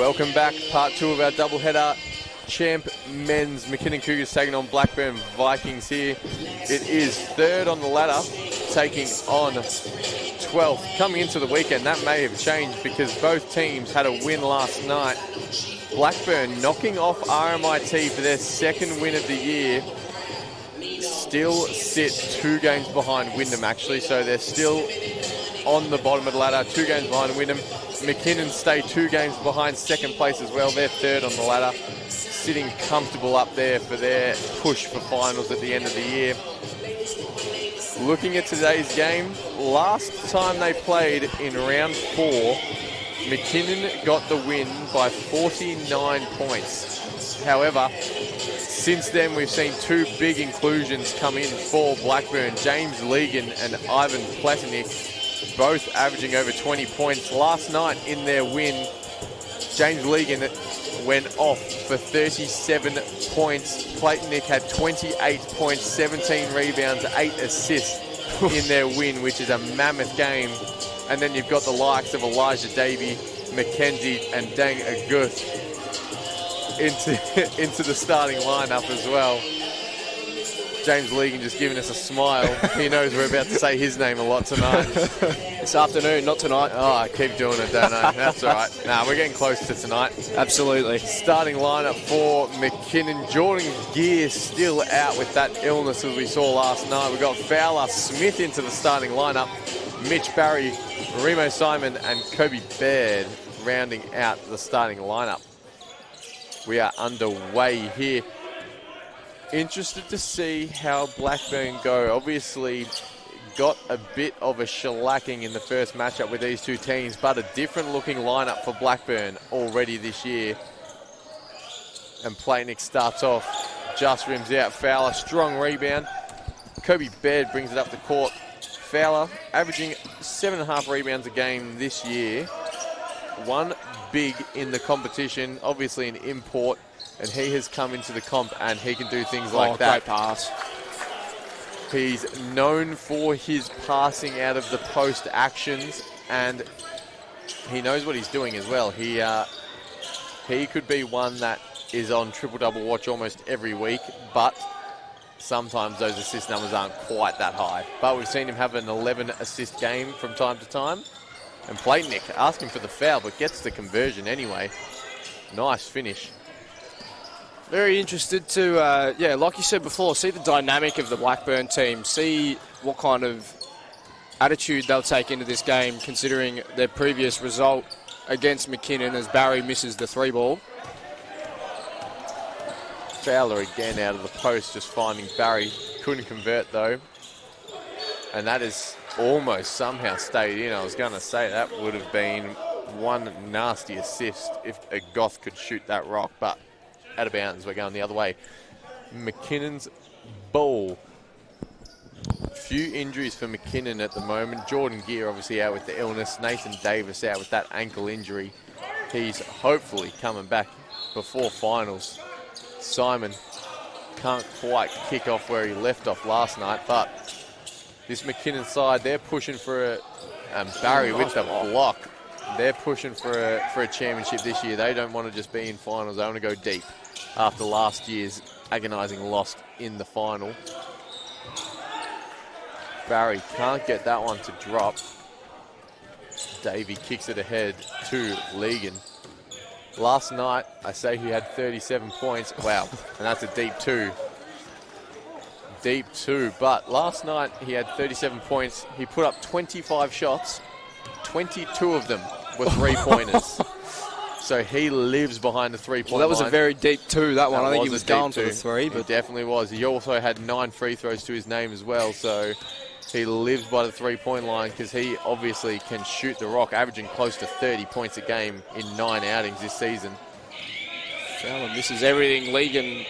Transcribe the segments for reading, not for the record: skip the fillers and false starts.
Welcome back, part 2 of our doubleheader. Champ men's McKinnon Cougars taking on Blackburn Vikings here. It is third on the ladder, taking on 12th. Coming into the weekend, that may have changed because both teams had a win last night. Blackburn knocking off RMIT for their second win of the year. Still sit 2 games behind Wyndham, actually, so they're still on the bottom of the ladder, 2 games behind Wyndham. McKinnon stay 2 games behind second place as well. They're third on the ladder, sitting comfortable up there for their push for finals at the end of the year. Looking at today's game, last time they played in round 4, McKinnon got the win by 49 points. However, since then we've seen 2 big inclusions come in for Blackburn. James Legan and Ivan Pletinik, both averaging over 20 points. Last night in their win, James Legan went off for 37 points. Pletinik had 28 points, 17 rebounds, 8 assists in their win, which is a mammoth game. And then you've got the likes of Elijah Davey, Mackenzie and Dang Aguth into the starting lineup as well. James Legan just giving us a smile. He knows we're about to say his name a lot tonight. This afternoon, not tonight. Oh, I keep doing it, don't I? That's all right. Nah, we're getting close to tonight. Absolutely. Starting lineup for McKinnon. Jordan Gear still out with that illness as we saw last night. We've got Fowler Smith into the starting lineup. Mitch Barry, Remo Simon and Kobe Baird rounding out the starting lineup. We are underway here. Interested to see how Blackburn go. Obviously got a bit of a shellacking in the first matchup with these 2 teams, but a different looking lineup for Blackburn already this year. And Platinik starts off, just rims out. Fowler, strong rebound. Kobe Baird brings it up the court. Fowler averaging 7.5 rebounds a game this year. 1 big in the competition, obviously an import. And he has come into the comp and he can do things like that. Great pass. He's known for his passing out of the post actions, and he knows what he's doing as well. He could be one that is on triple-double watch almost every week, but sometimes those assist numbers aren't quite that high. But we've seen him have an 11-assist game from time to time. And Platinik asking for the foul, but gets the conversion anyway. Nice finish. Very interested to, like you said before, see the dynamic of the Blackburn team, see what kind of attitude they'll take into this game, considering their previous result against McKinnon as Barry misses the 3-ball. Fowler again out of the post, just finding Barry. Couldn't convert though. And that is almost somehow stayed in. I was going to say that would have been one nasty assist if a Goth could shoot that rock, but out of bounds, we're going the other way. McKinnon's ball. Few injuries for McKinnon at the moment. Jordan Gear obviously out with the illness. Nathan Davis out with that ankle injury. He's hopefully coming back before finals. Simon can't quite kick off where he left off last night, but this McKinnon side, they're pushing for Barry with the block. They're pushing for a championship this year. They don't want to just be in finals. They want to go deep after last year's agonising loss in the final. Barry can't get that one to drop. Davey kicks it ahead to Legan. Last night, I say he had 37 points. Wow, and that's a deep 2. Deep 2, but last night he had 37 points. He put up 25 shots. 22 of them were 3-pointers. So he lives behind the 3-point line. Well, that was a very deep 2, that one. I think he was going for the 3. But it definitely was. He also had 9 free throws to his name as well. So he lives by the 3-point line because he obviously can shoot the rock, averaging close to 30 points a game in 9 outings this season. Fowler misses everything. Legan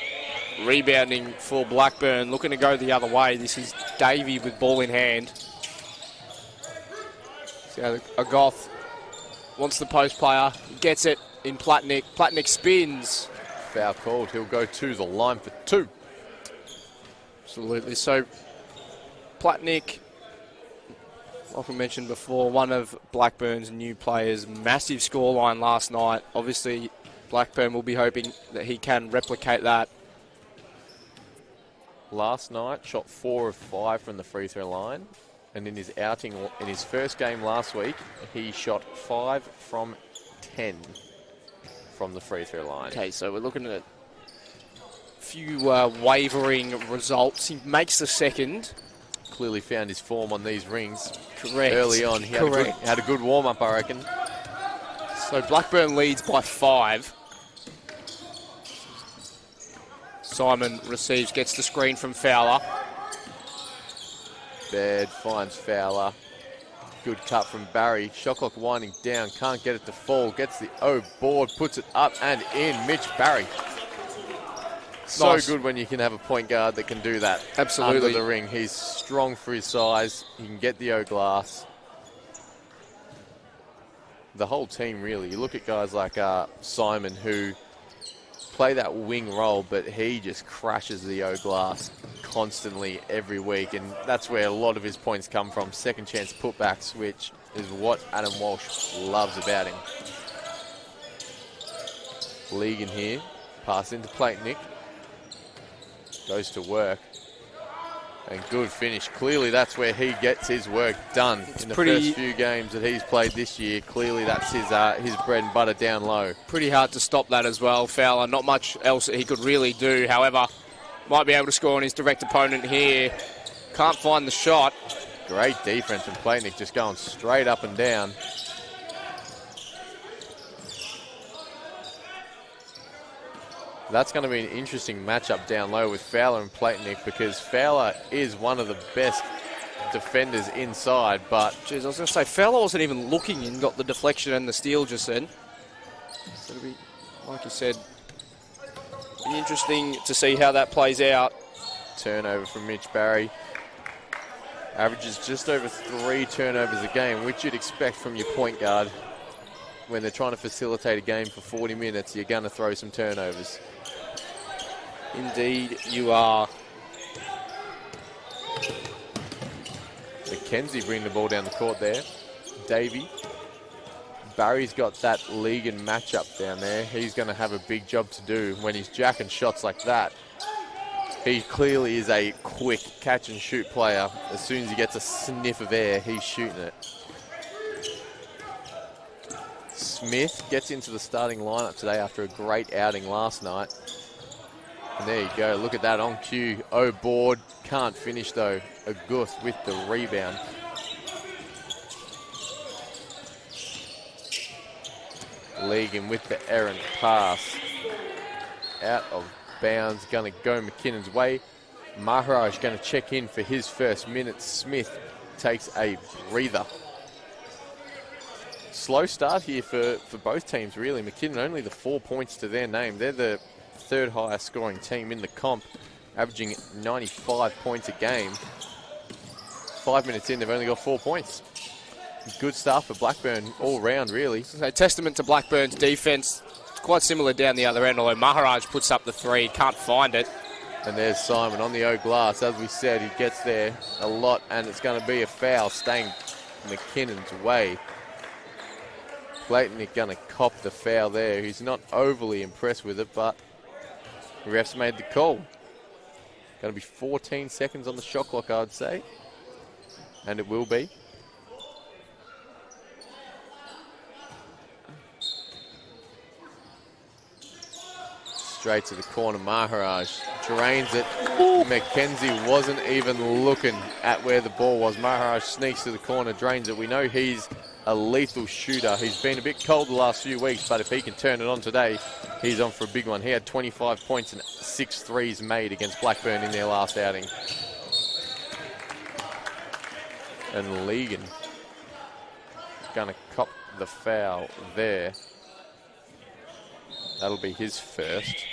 rebounding for Blackburn, looking to go the other way. This is Davey with ball in hand. So a Goth wants the post player, gets it in Platinik. Platinik spins. Foul called. He'll go to the line for 2. Absolutely. So Platinik like we mentioned before, one of Blackburn's new players. Massive scoreline last night. Obviously, Blackburn will be hoping that he can replicate that. Last night, shot 4 of 5 from the free throw line. And in his outing, in his first game last week, he shot 5 from 10 from the free throw line. Okay, so we're looking at a few wavering results. He makes the second. Clearly found his form on these rings. Correct. Early on. He had a good warm-up, I reckon. So Blackburn leads by 5. Simon receives, gets the screen from Fowler. Baird finds Fowler. Good cut from Barry. Shot clock winding down. Can't get it to fall. Gets the O board. Puts it up and in. Mitch Barry. So Nice. good when you can have a point guard that can do that. Absolutely. Under the ring. He's strong for his size. He can get the O glass. The whole team, really. You look at guys like Simon, who play that wing role, but he just crashes the O glass constantly every week, and that's where a lot of his points come from. Second chance putbacks, which is what Adam Walsh loves about him. Legan here, pass into Platenick, goes to work, and good finish. Clearly that's where he gets his work done. In the first few games that he's played this year, clearly that's his bread and butter down low. Pretty hard to stop that as well, Fowler. Not much else that he could really do. However, might be able to score on his direct opponent here. Can't find the shot. Great defense from Platenick, just going straight up and down. That's going to be an interesting matchup down low with Fowler and Platenick, because Fowler is one of the best defenders inside, but... Jeez, I was going to say, Fowler wasn't even looking and got the deflection and the steal just then. So it'll be, like you said, be interesting to see how that plays out. Turnover from Mitch Barry. Averages just over 3 turnovers a game, which you'd expect from your point guard. When they're trying to facilitate a game for 40 minutes, you're going to throw some turnovers. Indeed, you are. McKenzie bringing the ball down the court there. Davey. Barry's got that Legan matchup down there. He's going to have a big job to do when he's jacking shots like that. He clearly is a quick catch-and-shoot player. As soon as he gets a sniff of air, he's shooting it. Smith gets into the starting lineup today after a great outing last night. And there you go, look at that on cue. O board, can't finish though. Aguth with the rebound. Legan with the errant pass. Out of bounds, going to go McKinnon's way. Maharaj going to check in for his first minute. Smith takes a breather. Slow start here for both teams, really. McKinnon only the 4 points to their name. They're the third highest scoring team in the comp, averaging 95 points a game. 5 minutes in, they've only got 4 points. Good start for Blackburn all round, really. So testament to Blackburn's defence. It's quite similar down the other end, although Maharaj puts up the 3, can't find it. And there's Simon on the O glass. As we said, he gets there a lot, and it's going to be a foul staying McKinnon's way. Platenick going to cop the foul there. He's not overly impressed with it, but the ref's made the call. Going to be 14 seconds on the shot clock, I would say. And it will be. Straight to the corner, Maharaj drains it. Ooh. McKenzie wasn't even looking at where the ball was. Maharaj sneaks to the corner, drains it. We know he's a lethal shooter. He's been a bit cold the last few weeks, but if he can turn it on today, he's on for a big one. He had 25 points and 6 threes made against Blackburn in their last outing. And Legan gonna cop the foul there. That'll be his first.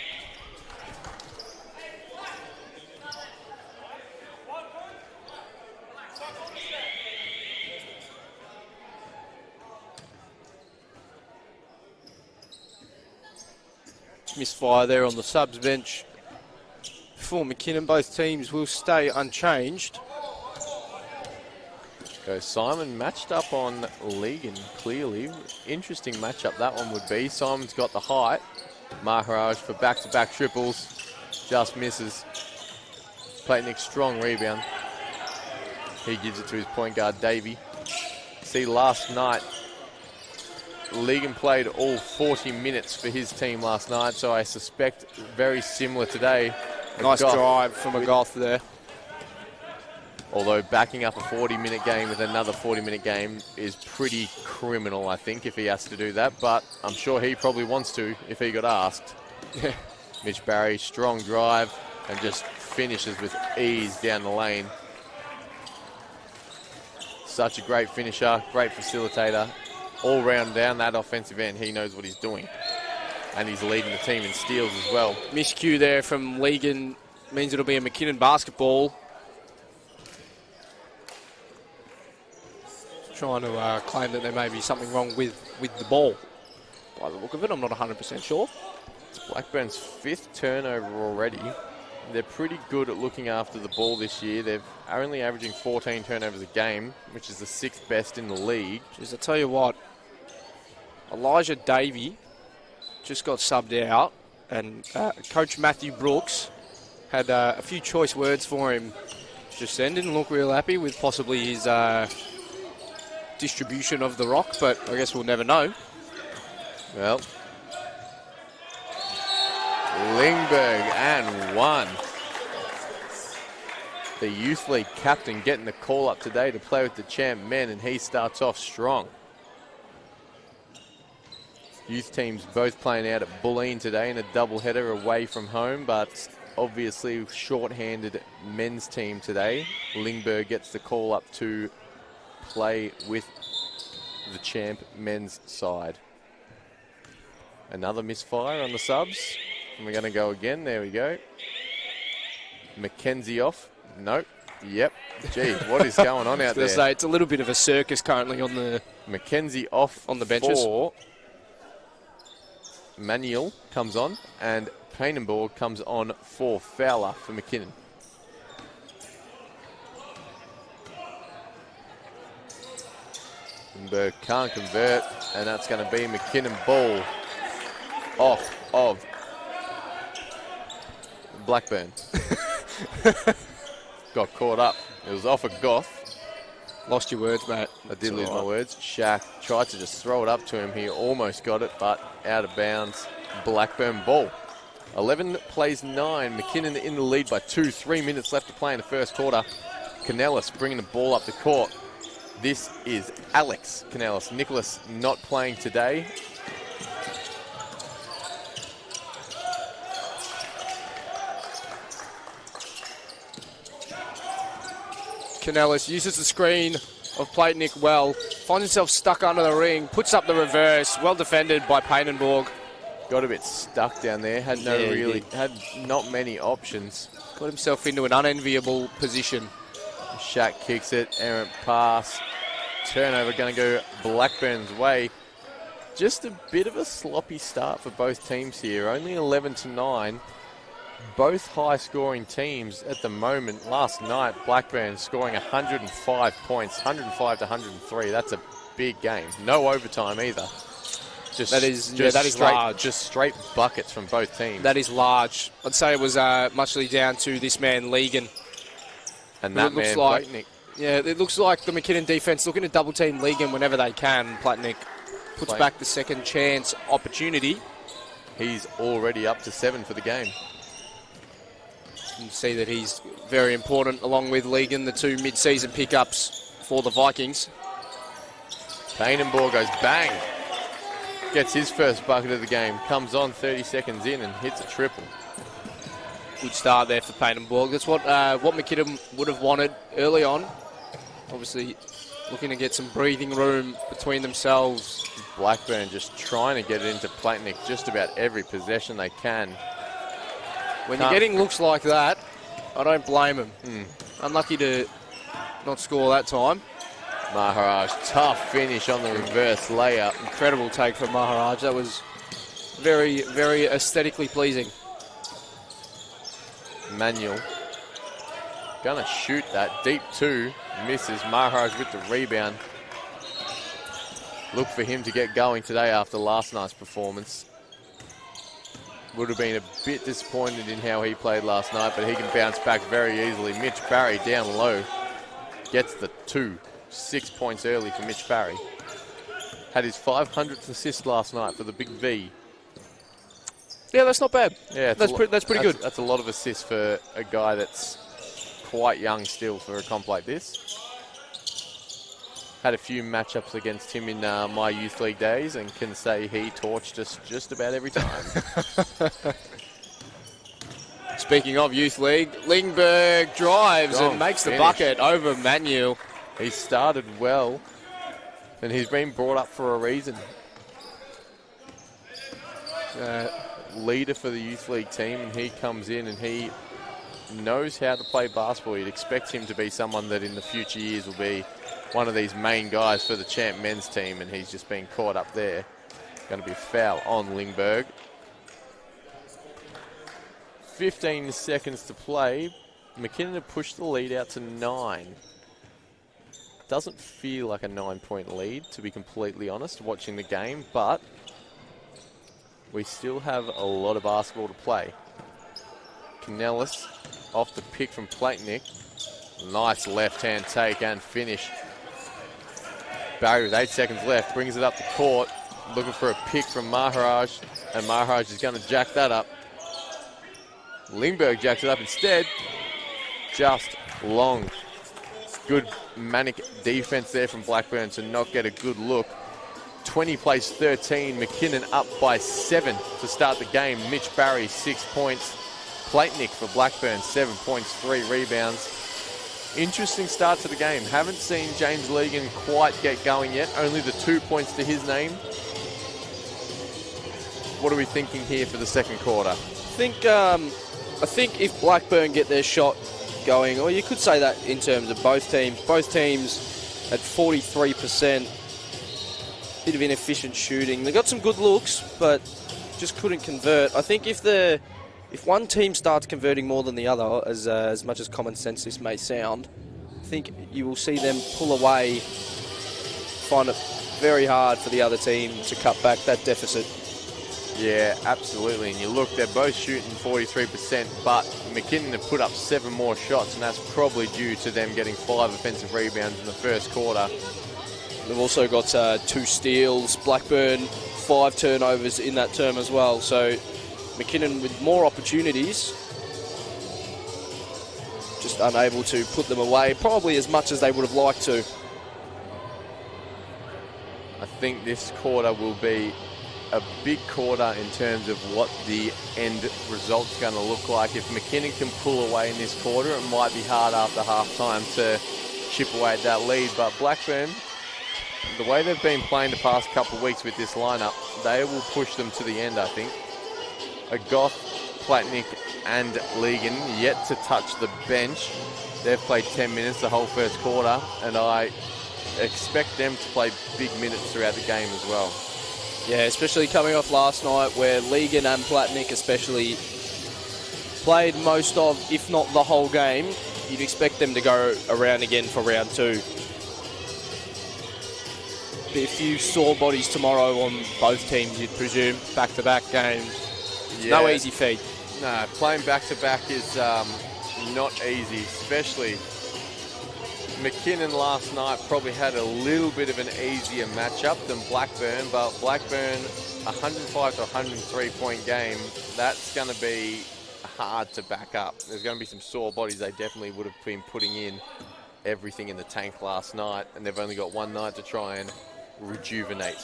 Misfire there on the subs bench for McKinnon. Both teams will stay unchanged. So Simon matched up on Legan, clearly. Interesting matchup that one would be. Simon's got the height. Maharaj for back-to-back triples. Just misses. Platnick, strong rebound. He gives it to his point guard, Davey. See, last night, Legan played all 40 minutes for his team last night, so I suspect very similar today. Nice drive from a Goth there. Although backing up a 40-minute game with another 40-minute game is pretty criminal, I think, if he has to do that. But I'm sure he probably wants to if he got asked. Yeah. Mitch Barry, strong drive, and just finishes with ease down the lane. Such a great finisher, great facilitator. All round down that offensive end, he knows what he's doing. And he's leading the team in steals as well. Miscue there from Legan means it'll be a McKinnon basketball. Trying to claim that there may be something wrong with the ball. By the look of it, I'm not 100% sure. It's Blackburn's 5th turnover already. They're pretty good at looking after the ball this year. They're only averaging 14 turnovers a game, which is the 6th best in the league. Jeez, I tell you what, Elijah Davey just got subbed out, and Coach Matthew Brooks had a few choice words for him just then. Didn't look real happy with possibly his distribution of the rock, but I guess we'll never know. Well, Lingberg and 1. The Youth League captain getting the call up today to play with the champ men, and he starts off strong. Youth teams both playing out at Bulleen today in a doubleheader away from home, but obviously short-handed men's team today. Lingberg gets the call up to play with the champ men's side. Another misfire on the subs. And we're going to go again. There we go. Mackenzie off. Nope. Yep. Gee, what is going on out there? Say, it's a little bit of a circus currently on the... Mackenzie off on the benches. For Manuel comes on, and Painenborg comes on for Fowler for McKinnon. Lindbergh can't convert, and that's going to be McKinnon ball off of Blackburn. Got caught up. It was off a Goth. Lost your words, mate. I did lose my words. Shaq tried to just throw it up to him. He almost got it, but out of bounds. Blackburn ball. 11 plays 9. McKinnon in the lead by 2. 3 minutes left to play in the first quarter. Canellis bringing the ball up the court. This is Alex Canellis. Nicholas not playing today. Canellis uses the screen of Platnick well, finds himself stuck under the ring, puts up the reverse, well defended by Painenborg. Got a bit stuck down there, had not many options. Got himself into an unenviable position. Shaq kicks it, errant pass. Turnover going to go Blackburn's way. Just a bit of a sloppy start for both teams here, only 11-9. Both high-scoring teams at the moment. Last night, Blackburn scoring 105 points, 105 to 103. That's a big game. No overtime either. That is large. Just straight buckets from both teams. That is large. I'd say it was muchly down to this man, Legan. And that man, Platnick. Yeah, it looks like the McKinnon defense looking to double-team Legan whenever they can. Platnick puts back the second chance opportunity. He's already up to 7 for the game. You can see that he's very important, along with Legan, the 2 mid-season pickups for the Vikings. Painenborg goes bang. Gets his first bucket of the game. Comes on 30 seconds in and hits a triple. Good start there for Painenborg. That's what McKinnon would have wanted early on. Obviously looking to get some breathing room between themselves. Blackburn just trying to get it into Platnick just about every possession they can. When you're getting looks like that, I don't blame him. Unlucky to not score that time. Maharaj, tough finish on the reverse layup. Incredible take from Maharaj. That was very, very aesthetically pleasing. Manuel gonna shoot that deep 2. misses. Maharaj with the rebound. Look for him to get going today after last night's performance. Would have been a bit disappointed in how he played last night, but he can bounce back very easily. Mitch Barry down low. Gets the 2. 6 points early for Mitch Barry. Had his 500th assist last night for the Big V. Yeah, that's not bad. Yeah, that's pretty good. That's a lot of assists for a guy that's quite young still for a comp like this. Had a few matchups against him in my youth league days and can say he torched us just about every time. Speaking of youth league, Lingberg drives and makes the bucket over Manuel. He started well and he's been brought up for a reason. Leader for the youth league team, and he comes in and he knows how to play basketball. You'd expect him to be someone that in the future years will be one of these main guys for the champ men's team, and he's just been caught up there. Going to be a foul on Lingberg. 15 seconds to play. McKinnon had pushed the lead out to 9. Doesn't feel like a 9-point lead, to be completely honest, watching the game, but we still have a lot of basketball to play. Canellis off the pick from Platnik. Nice left-hand take and finish. Barry with 8 seconds left, brings it up the court, looking for a pick from Maharaj, and Maharaj is going to jack that up. Lingberg jacks it up instead. Just long. Good manic defense there from Blackburn to not get a good look. 20 plays 13. McKinnon up by 7 to start the game. Mitch Barry, 6 points. Platnik for Blackburn, 7 points, 3 rebounds. Interesting start to the game. Haven't seen James Legan quite get going yet. Only the 2 points to his name. What are we thinking here for the second quarter? I think if Blackburn get their shot going, or you could say that in terms of both teams at 43%. Bit of inefficient shooting. They got some good looks, but just couldn't convert. I think if one team starts converting more than the other, as much as common sense this may sound, I think you will see them pull away, find it very hard for the other team to cut back that deficit. Yeah, absolutely. And you look, they're both shooting 43%, but McKinnon have put up 7 more shots, and that's probably due to them getting 5 offensive rebounds in the first quarter. They've also got 2 steals. Blackburn, 5 turnovers in that term as well. So McKinnon with more opportunities, just unable to put them away, probably as much as they would have liked to. I think this quarter will be a big quarter in terms of what the end result's going to look like. If McKinnon can pull away in this quarter, it might be hard after half-time to chip away at that lead. But Blackburn, the way they've been playing the past couple of weeks with this lineup, they will push them to the end, I think. Goff, Platnik and Legan yet to touch the bench. They've played 10 minutes the whole first quarter, and I expect them to play big minutes throughout the game as well. Yeah, especially coming off last night where Legan and Platnik especially played most of, if not the whole game. You'd expect them to go around again for round 2. Be a few sore bodies tomorrow on both teams, you'd presume, back-to-back games. Yeah. No easy feat. No, playing back-to-back is not easy, especially McKinnon last night probably had a little bit of an easier matchup than Blackburn, but Blackburn, 105 to 103 point game, that's going to be hard to back up. There's going to be some sore bodies. They definitely would have been putting in everything in the tank last night, and they've only got one night to try and rejuvenate.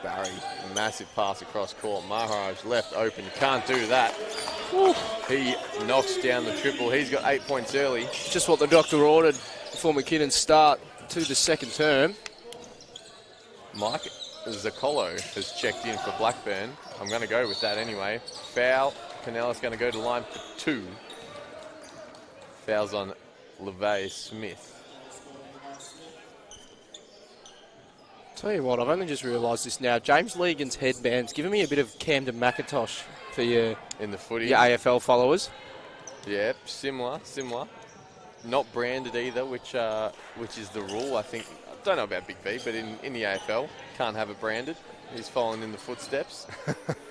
Barry, massive pass across court. Maharaj left open, can't do that. Woo. He knocks down the triple. He's got 8 points early. Just what the doctor ordered before McKinnon's start to the second term. Mike Zaccolo has checked in for Blackburn. I'm going to go with that anyway. Foul. Canellis going to go to line for 2. Fouls on LeVay Smith. Tell you what, I've only just realised this now. James Legan's headband's giving me a bit of Camden McIntosh for your in the footy, your AFL followers. Yeah, similar. not branded either, which is the rule. I think, I don't know about Big V, but in the AFL, can't have it branded. He's following in the footsteps.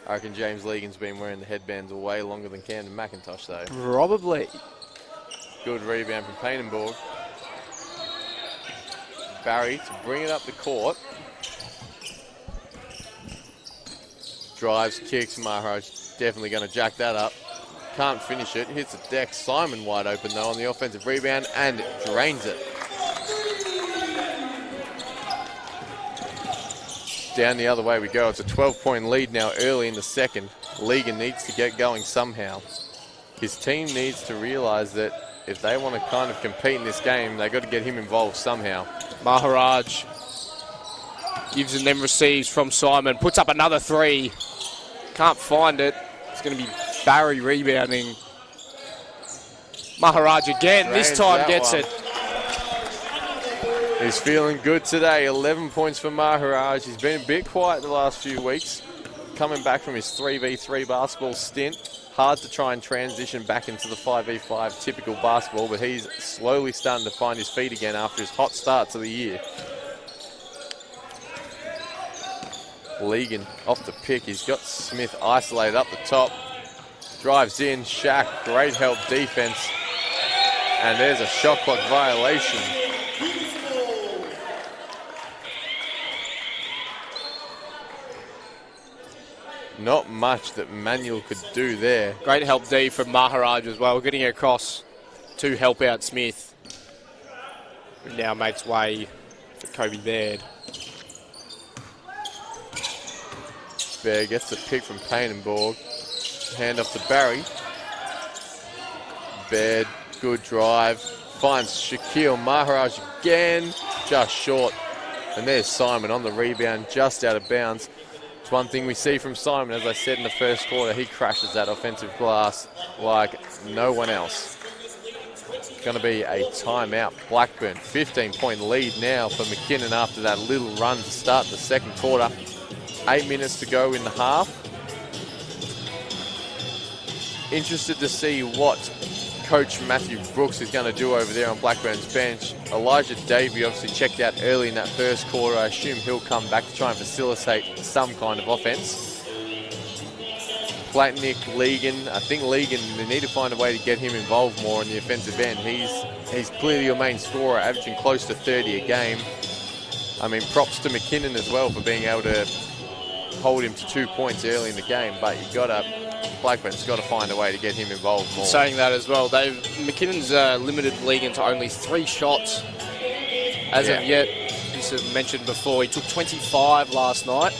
I reckon James Legan's been wearing the headbands way longer than Camden McIntosh, though. Probably. Good rebound from Painenborg. Barry to bring it up the court. Drives, kicks. Maharaj definitely going to jack that up. Can't finish it. Hits the deck. Simon wide open, though, on the offensive rebound and drains it. Down the other way we go. It's a 12-point lead now early in the second. Legan needs to get going somehow. His team needs to realise that if they want to kind of compete in this game, they've got to get him involved somehow. Maharaj gives and then receives from Simon. Puts up another three. Can't find it. It's going to be Barry rebounding. Maharaj again. Drains this time that gets one. it. He's feeling good today. 11 points for Maharaj. He's been a bit quiet the last few weeks. Coming back from his 3v3 basketball stint. Hard to try and transition back into the 5v5 typical basketball, but he's slowly starting to find his feet again after his hot start to the year. Legan off the pick. He's got Smith isolated up the top. Drives in. Shaq, great help defense. And there's a shot clock violation. Not much that Manuel could do there. Great help D from Maharaj as well. Getting across to help out Smith. Who now makes way for Kobe Baird. Baird gets the pick from Painenborg. Hand off to Barry. Baird, good drive. Finds Shaquille Maharaj again. Just short. And there's Simon on the rebound, just out of bounds. It's one thing we see from Simon, as I said in the first quarter, he crashes that offensive glass like no one else. It's going to be a timeout. Blackburn, 15-point lead now for McKinnon after that little run to start the second quarter. 8 minutes to go in the half. Interested to see what Coach Matthew Brooks is going to do over there on Blackburn's bench. Elijah Davey obviously checked out early in that first quarter. I assume he'll come back to try and facilitate some kind of offense. Platnick, Legan. I think Legan, they need to find a way to get him involved more on the offensive end. He's clearly your main scorer, averaging close to 30 a game. I mean, props to McKinnon as well for being able to hold him to 2 points early in the game, but Blackburn's got to find a way to get him involved more. Saying that as well, McKinnon's limited Legan to only 3 shots as of yet. As mentioned before, he took 25 last night.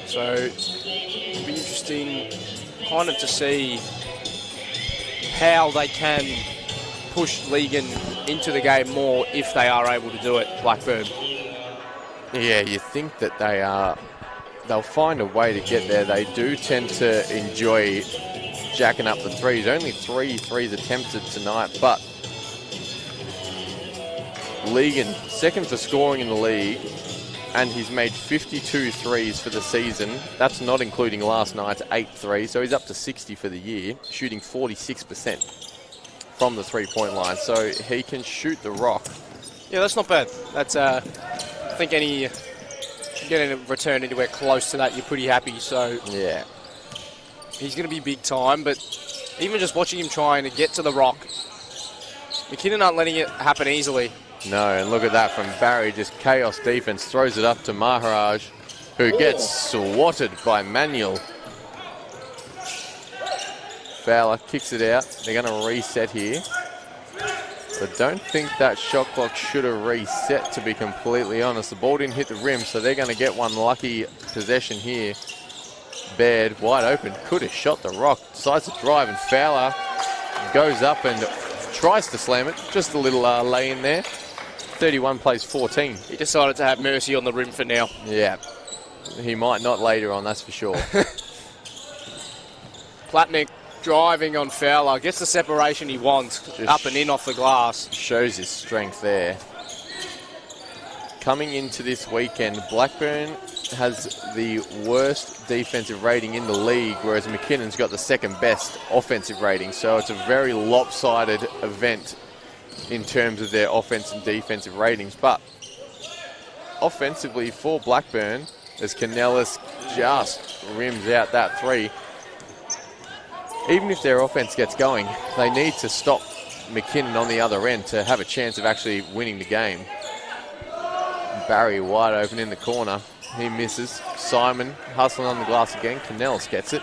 So it'll be interesting kind of to see how they can push Legan into the game more if they are able to do it, Blackburn. Yeah, you think that they'll find a way to get there. They do tend to enjoy jacking up the threes. Only 3 threes attempted tonight, but Legan, second for scoring in the league, and he's made 52 threes for the season. That's not including last night's 8 threes, so he's up to 60 for the year, shooting 46% from the three-point line. So he can shoot the rock. Yeah, that's not bad. That's, I think getting a return anywhere close to that, you're pretty happy. So yeah, he's going to be big time, but even just watching him trying to get to the rock, McKinnon aren't letting it happen easily. No, and look at that from Barry, just chaos defense, throws it up to Maharaj, who gets swatted by Manuel. Fowler kicks it out. They're going to reset here. I don't think that shot clock should have reset, to be completely honest. The ball didn't hit the rim, so they're going to get one lucky possession here. Baird, wide open, could have shot the rock. Decides to drive, and Fowler goes up and tries to slam it. Just a little lay in there. 31 plays 14. He decided to have mercy on the rim for now. Yeah, he might not later on, that's for sure. Platnick driving on Fowler, gets the separation he wants, just up and in off the glass. Shows his strength there. Coming into this weekend, Blackburn has the worst defensive rating in the league, whereas McKinnon's got the second best offensive rating. So it's a very lopsided event in terms of their offense and defensive ratings. But offensively for Blackburn, as Canellis just rims out that three, even if their offense gets going, they need to stop McKinnon on the other end to have a chance of actually winning the game. Barry wide open in the corner. He misses. Simon hustling on the glass again. Canellis gets it.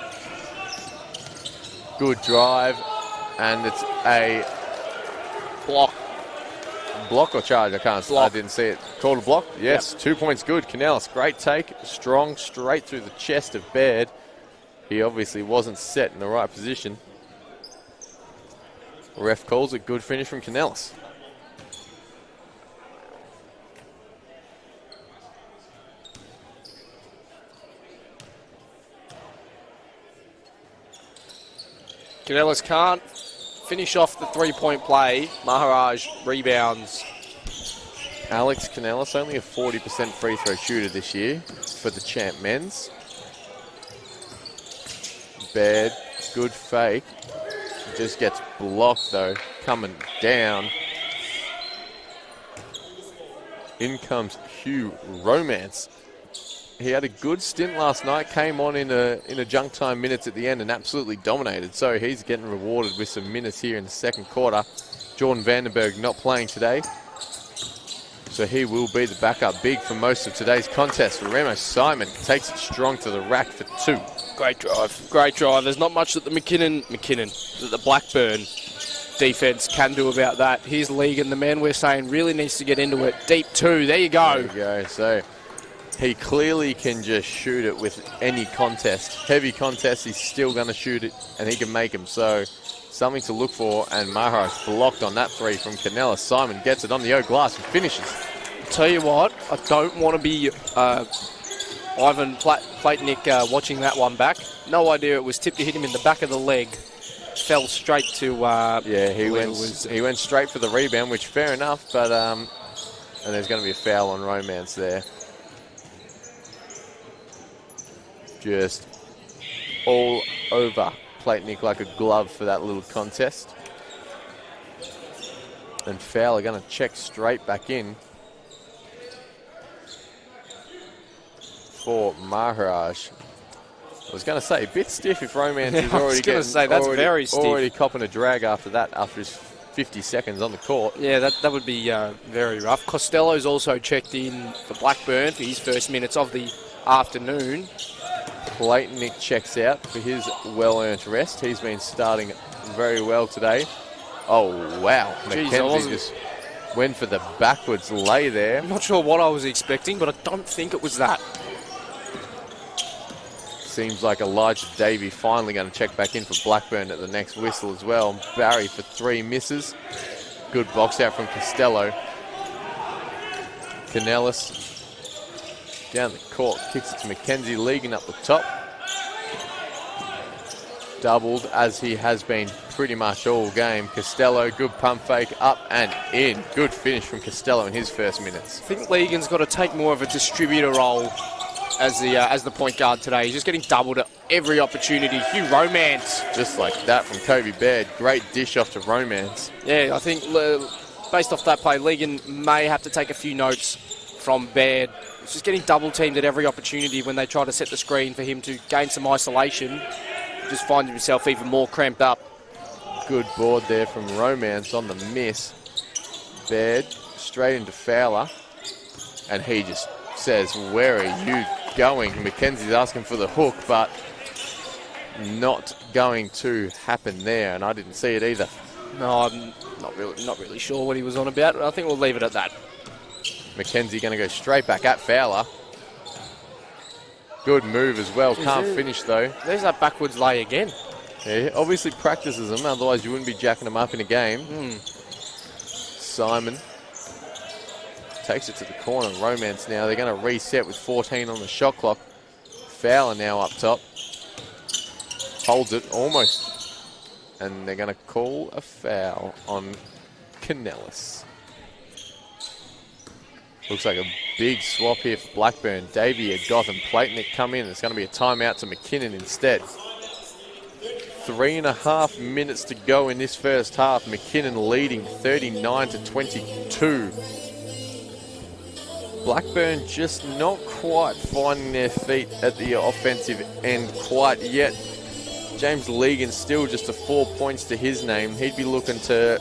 Good drive. And it's a block. Block or charge? I didn't see it. Called a block? Yes. Yep. 2 points good. Canellis, great take. Strong, straight through the chest of Baird. He obviously wasn't set in the right position. Ref calls it. Good finish from Canellis. Canellis can't finish off the three-point play. Maharaj rebounds. Alex Canellis, only a 40% free throw shooter this year for the champ men's. Baird, good fake. Just gets blocked though, coming down. In comes Hugh Romance. He had a good stint last night, came on in a junk time minutes at the end and absolutely dominated. So he's getting rewarded with some minutes here in the second quarter. Jordan Vandenberg not playing today, so he will be the backup big for most of today's contest. Remo Simon takes it strong to the rack for two. Great drive. Great drive. There's not much that the Blackburn defense can do about that. Here's Legan, the man we're saying really needs to get into it. Deep two. There you go. There you go. So he clearly can just shoot it with any contest. Heavy contest, he's still going to shoot it, and he can make them. So something to look for, and Maharaj blocked on that three from Canellis. Simon gets it on the O glass and finishes. Tell you what, I don't want to be Ivan Platnik watching that one back. No idea it was tipped to hit him in the back of the leg. Fell straight to... he went straight for the rebound, which fair enough, but and there's going to be a foul on Romance there. Just all over Platnik like a glove for that little contest. And foul are going to check straight back in for Maharaj. I was going to say, a bit stiff if Romance is already copping a drag after that, after his 50 seconds on the court. Yeah, that would be very rough. Costello's also checked in for Blackburn for his first minutes of the afternoon. Platnik checks out for his well-earned rest. He's been starting very well today. Oh, wow. McKenzie just went for the backwards lay there. I'm not sure what I was expecting, but I don't think it was that. Seems like Elijah Davey finally going to check back in for Blackburn at the next whistle as well. Barry for three misses. Good box out from Costello. Canellis down the court, kicks it to McKenzie, Legan up the top. Doubled as he has been pretty much all game. Costello, good pump fake, up and in. Good finish from Costello in his first minutes. I think Legan's got to take more of a distributor role as the point guard today. He's just getting doubled at every opportunity. Hugh Romance. Just like that from Kobe Baird. Great dish off to Romance. Yeah, I think based off that play, Legan may have to take a few notes from Baird. He's just getting double teamed at every opportunity when they try to set the screen for him to gain some isolation. Just finds himself even more cramped up. Good board there from Romance on the miss. Baird straight into Fowler. And he just says, "Where are you going?" Mackenzie's asking for the hook, but not going to happen there. And I didn't see it either. No, I'm not really sure what he was on about. I think we'll leave it at that. McKenzie going to go straight back at Fowler. Good move as well. Can't finish though. There's that backwards lay again. Yeah, obviously practices them, otherwise you wouldn't be jacking them up in a game. Simon takes it to the corner. Romance now. They're going to reset with 14 on the shot clock. Fowler now up top. Holds it almost. And they're going to call a foul on Canellis. Looks like a big swap here for Blackburn. Davey, Goth and Platnik come in. It's going to be a timeout to McKinnon instead. 3.5 minutes to go in this first half. McKinnon leading 39-22. Blackburn just not quite finding their feet at the offensive end quite yet. James Legan still just a 4 points to his name. He'd be looking to,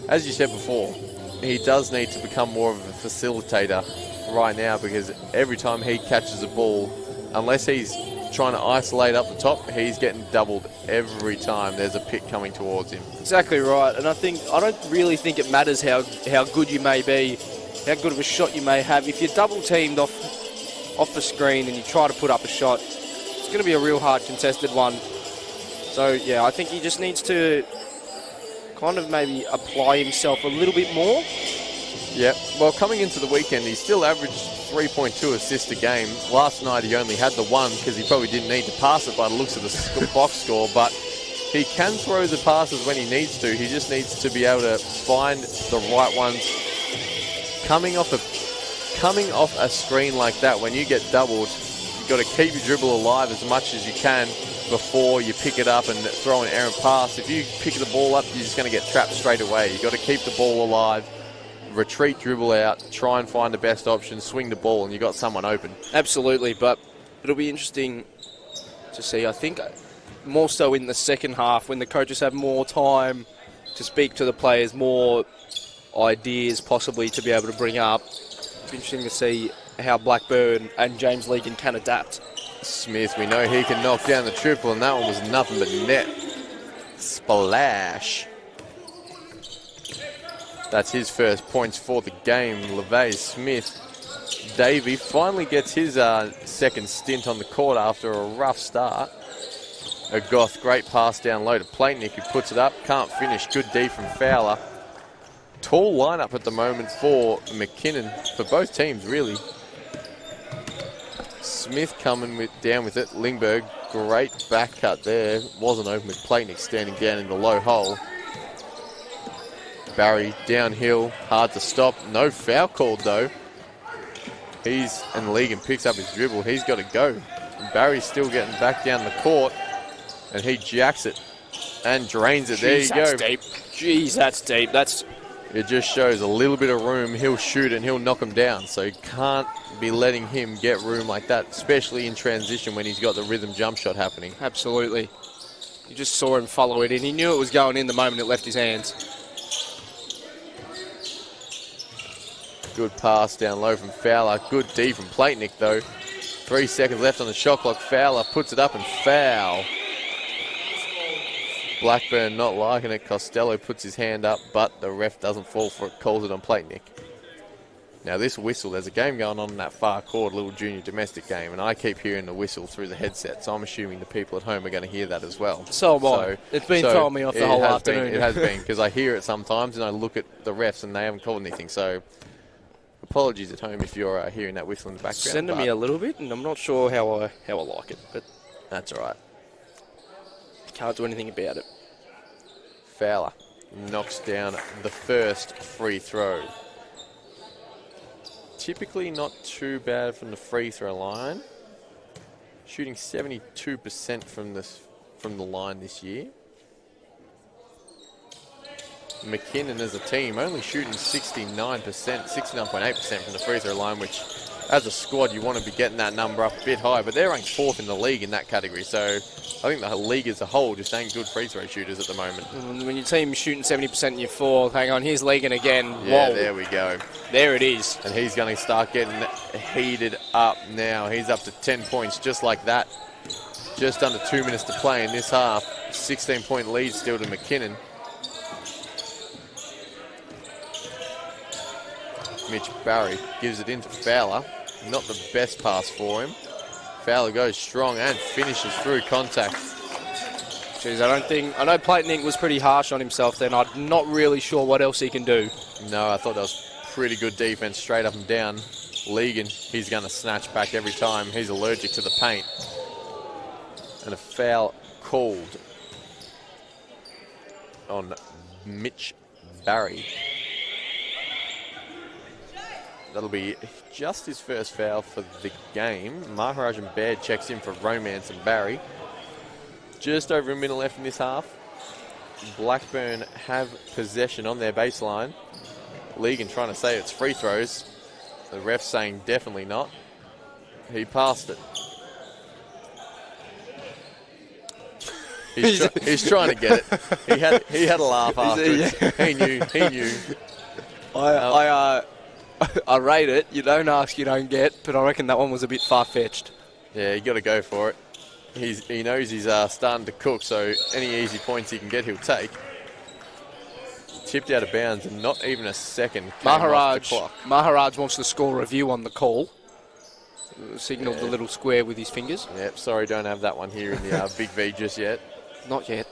as you said before, he does need to become more of a facilitator right now, because every time he catches a ball, unless he's trying to isolate up the top, he's getting doubled every time there's a pick coming towards him. Exactly right, and I don't really think it matters how good you may be, how good of a shot you may have. If you're double teamed off the screen and you try to put up a shot, it's going to be a real hard contested one. So yeah, I think he just needs to kind of maybe apply himself a little bit more. Yeah, well, coming into the weekend, he still averaged 3.2 assists a game. Last night he only had the one because he probably didn't need to pass it by the looks of the box score, but he can throw the passes when he needs to. He just needs to be able to find the right ones. Coming off a screen like that, when you get doubled, you've got to keep your dribble alive as much as you can before you pick it up and throw an errant pass. If you pick the ball up, you're just going to get trapped straight away. You've got to keep the ball alive, retreat, dribble out, try and find the best option, swing the ball, and you got someone open. Absolutely, but it'll be interesting to see, I think, more so in the second half when the coaches have more time to speak to the players, more ideas possibly to be able to bring up. It's interesting to see how Blackburn and James Legan can adapt. Smith, we know he can knock down the triple, and that one was nothing but net. Splash. That's his first points for the game. LeVay Smith. Davey finally gets his second stint on the court after a rough start. A Goth, great pass down low to Platenick, who puts it up. Can't finish. Good D from Fowler. Tall lineup at the moment for McKinnon, for both teams, really. Smith coming down with it. Lingberg, great back cut there. Wasn't open with Platenick standing down in the low hole. Barry downhill, hard to stop. No foul called though. And Legan picks up his dribble. He's got to go. Barry's still getting back down the court, and he jacks it and drains it. There you go. That's deep. Jeez, that's deep. It just shows a little bit of room. He'll shoot and he'll knock him down. So you can't be letting him get room like that, especially in transition when he's got the rhythm jump shot happening. Absolutely. You just saw him follow it in. He knew it was going in the moment it left his hands. Good pass down low from Fowler. Good D from Platenick though. 3 seconds left on the shot clock. Fowler puts it up and foul. Blackburn not liking it. Costello puts his hand up, but the ref doesn't fall for it, calls it on Platenick. Now this whistle, there's a game going on in that far court, a little junior domestic game, and I keep hearing the whistle through the headset, so I'm assuming the people at home are going to hear that as well. So am I. It's been throwing me off the whole afternoon. It has been, because I hear it sometimes and I look at the refs and they haven't called anything, so apologies at home if you're hearing that whistle in the background. Sending me a little bit, and I'm not sure how I like it, but that's all right. Can't do anything about it. Fowler knocks down the first free throw. Typically not too bad from the free throw line. Shooting 72% from the line this year. McKinnon as a team only shooting 69.8% from the free throw line, which as a squad you want to be getting that number up a bit high, but they're ranked 4th in the league in that category, so I think the league as a whole just ain't good free throw shooters at the moment. When your team's shooting 70% and you're 4th, hang on, here's Legan again. Yeah, whoa. There we go. There it is. And he's going to start getting heated up now. He's up to 10 points just like that. Just under 2 minutes to play in this half. 16-point lead still to McKinnon. Mitch Barry gives it into Fowler. Not the best pass for him. Fowler goes strong and finishes through contact. Jeez, I know Platenick was pretty harsh on himself then. I'm not really sure what else he can do. No, I thought that was pretty good defense straight up and down. Legan, he's going to snatch back every time. He's allergic to the paint. And a foul called on Mitch Barry. That'll be just his first foul for the game. Maharaj and Baird checks in for Romance and Barry. just over a minute left in this half. Blackburn have possession on their baseline. Legan trying to say it's free throws. The ref saying definitely not. He passed it. He's trying to get it. He had a laugh afterwards. Yeah. He knew. I rate it. You don't ask, you don't get. But I reckon that one was a bit far-fetched. Yeah, you got to go for it. He knows he's starting to cook, so any easy points he can get, he'll take. Tipped out of bounds, and not even a second came off the clock. Maharaj wants the score review on the call. Signalled the little square with his fingers. Yep, sorry, don't have that one here in the BigV just yet. Not yet.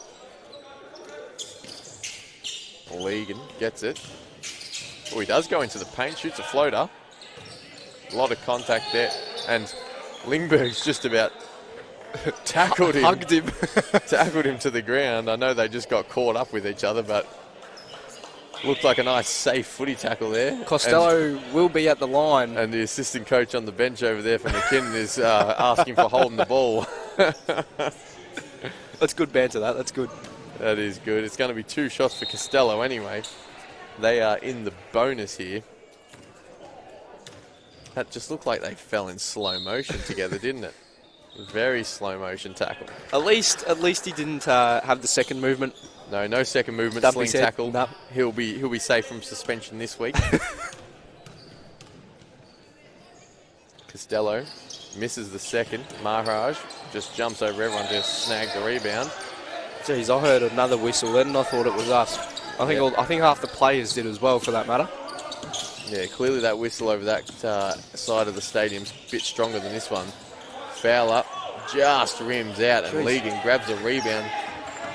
Legan gets it. Oh, he does go into the paint, shoots a floater. A lot of contact there. And Lingberg's just about tackled him. Hugged him. Tackled him to the ground. I know they just got caught up with each other, but looked like a nice, safe footy tackle there. Costello will be at the line. And the assistant coach on the bench over there for McKinnon is asking for holding the ball. That's good banter, that's good. That is good. It's going to be 2 shots for Costello anyway. They are in the bonus here. That just looked like they fell in slow motion together, didn't it? Very slow motion tackle. At least he didn't have the second movement. No second movement. Dudley sling tackle. Nope. He'll be safe from suspension this week. Costello misses the second. Maharaj just jumps over everyone to snag the rebound. Geez, I heard another whistle then and I thought it was us. I think half the players did as well, for that matter. Yeah, clearly that whistle over that side of the stadium's a bit stronger than this one. Foul up, just rims out, and Legan grabs a rebound.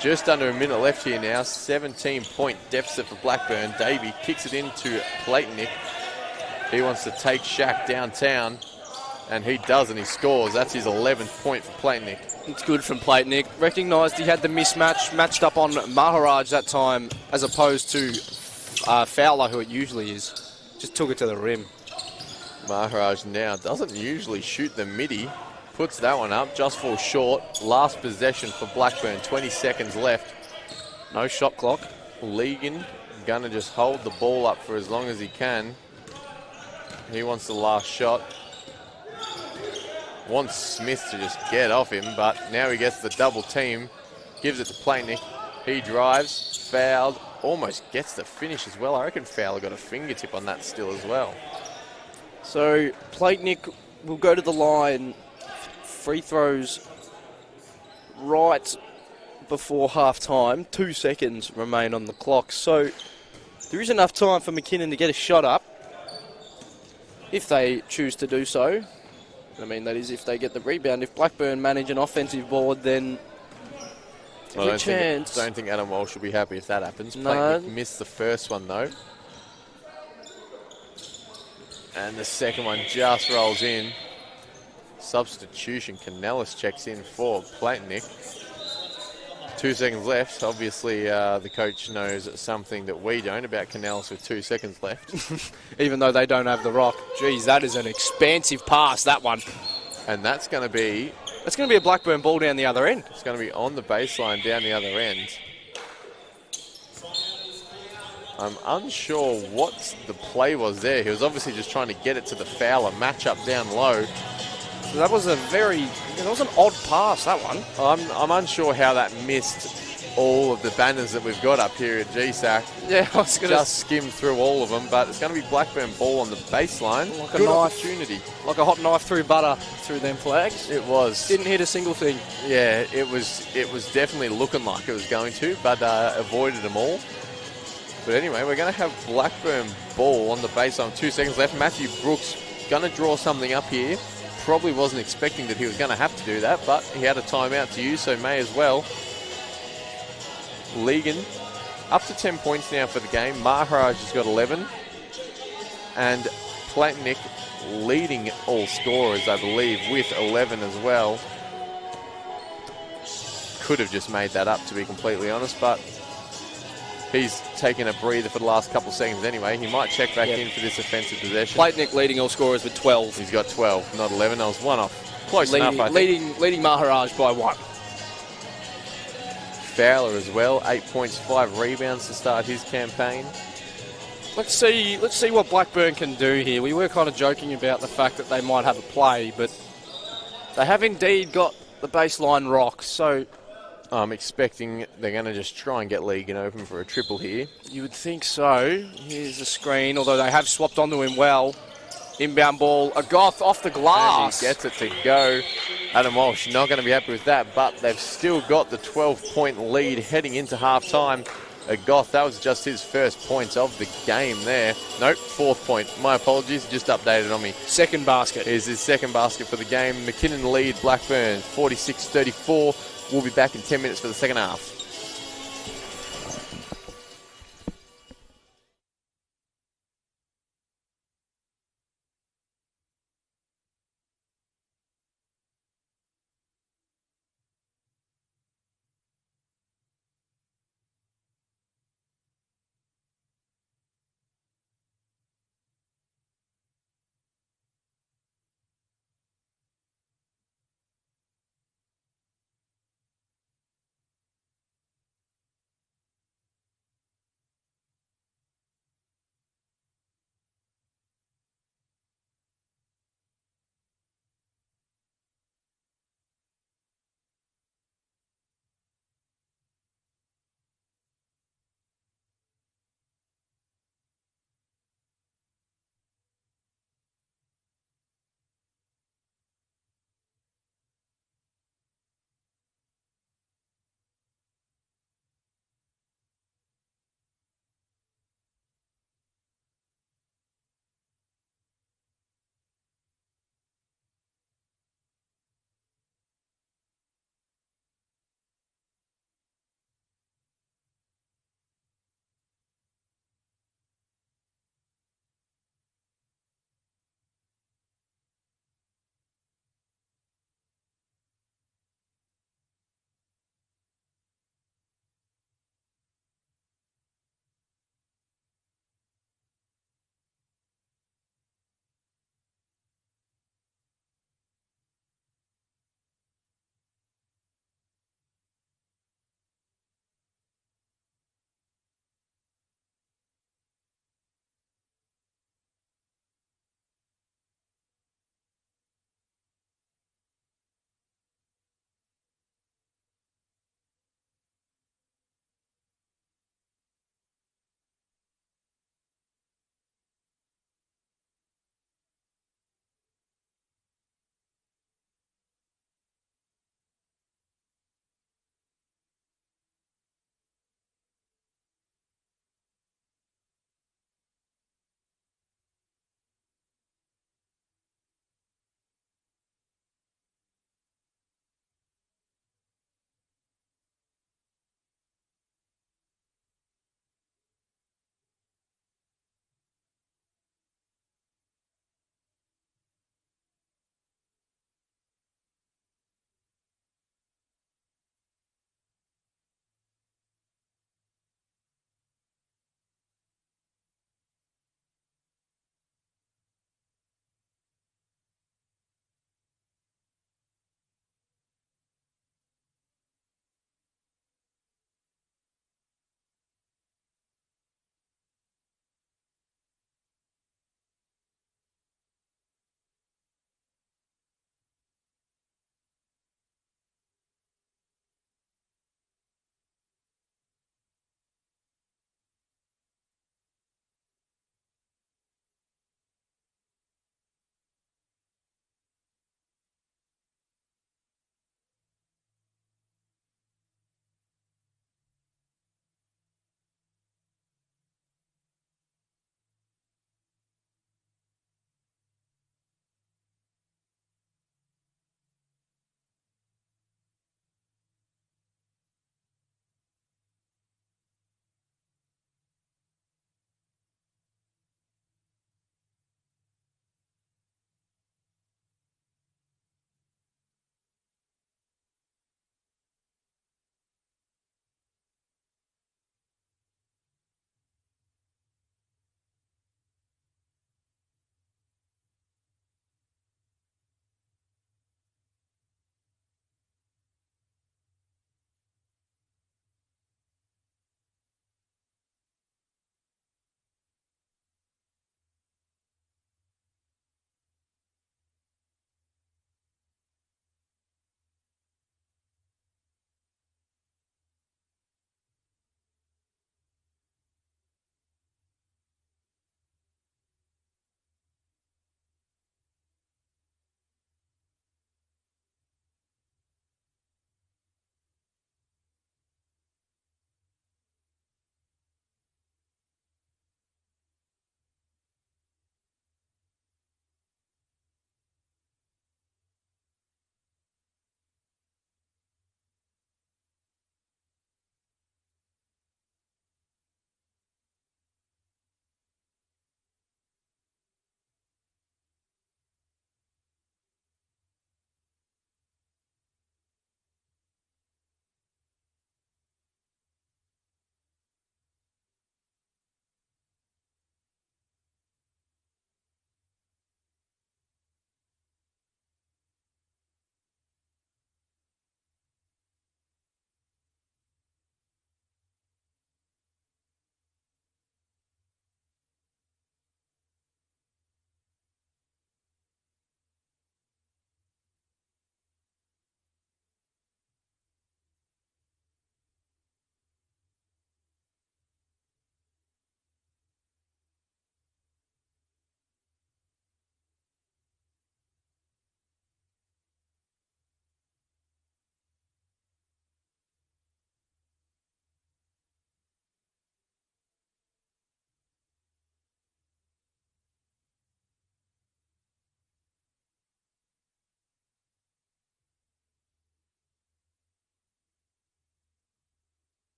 Just under a minute left here now. 17-point deficit for Blackburn. Davey kicks it into Platonic. He wants to take Shaq downtown, and he does, and he scores. That's his 11th point for Platonic. It's good from Platonic. Recognised he had the mismatch, matched up on Maharaj that time, as opposed to Fowler, who it usually is. Just took it to the rim. Maharaj now doesn't usually shoot the midi. Puts that one up, just falls short. Last possession for Blackburn, 20 seconds left. No shot clock. Legan gonna just hold the ball up for as long as he can. He wants the last shot. Wants Smith to just get off him, but now he gets the double team. Gives it to Platonic. He drives, fouled, almost gets the finish as well. I reckon Fowler got a fingertip on that still as well. So Platonic will go to the line. Free throws right before half time. 2 seconds remain on the clock. So there is enough time for McKinnon to get a shot up if they choose to do so. I mean, that is if they get the rebound. If Blackburn manage an offensive board, then I don't think Adam Walsh will be happy if that happens. No. Missed the first one though. And the second one just rolls in. Substitution. Canellis checks in for Platonic. 2 seconds left. Obviously, the coach knows something that we don't about Canellis with 2 seconds left. Even though they don't have the rock. Geez, that is an expansive pass, that one. And that's going to be... That's going to be a Blackburn ball down the other end. It's going to be on the baseline down the other end. I'm unsure what the play was there. He was obviously just trying to get it to the Fowler matchup down low. So that was that was an odd pass, that one. I'm unsure how that missed all of the banners that we've got up here at GSAC. Yeah, I was going to just skim through all of them, but it's going to be Blackburn ball on the baseline. Like a Good knife, opportunity. Like a hot knife through butter through them flags. It was. Didn't hit a single thing. Yeah, it was definitely looking like it was going to, but avoided them all. But anyway, we're going to have Blackburn ball on the baseline. 2 seconds left. Matthew Brooks going to draw something up here. Probably wasn't expecting that he was going to have to do that, but he had a timeout to use, so may as well. Legan up to 10 points now for the game. Maharaj has got 11. And Platonic leading all scorers, I believe, with 11 as well. Could have just made that up, to be completely honest, but he's taken a breather for the last couple of seconds anyway. He might check back in for this offensive possession. Platonic leading all scorers with 12. He's got 12, not 11. That was one off. Close enough, I think. Leading Maharaj by 1. Fowler as well. 8 points, 5 rebounds to start his campaign. Let's see what Blackburn can do here. We were kind of joking about the fact that they might have a play, but they have indeed got the baseline rock. So I'm expecting they're going to just try and get Legan open for a triple here. you would think so. Here's the screen, although they have swapped onto him well. Inbound ball, a Goth off the glass. And he gets it to go. Adam Walsh not going to be happy with that, but they've still got the 12-point lead heading into halftime. Goth, that was just his first points of the game there. Nope, 4th point. My apologies, just updated on me. Second basket. Is his second basket for the game. McKinnon lead Blackburn 46-34. We'll be back in 10 minutes for the second half.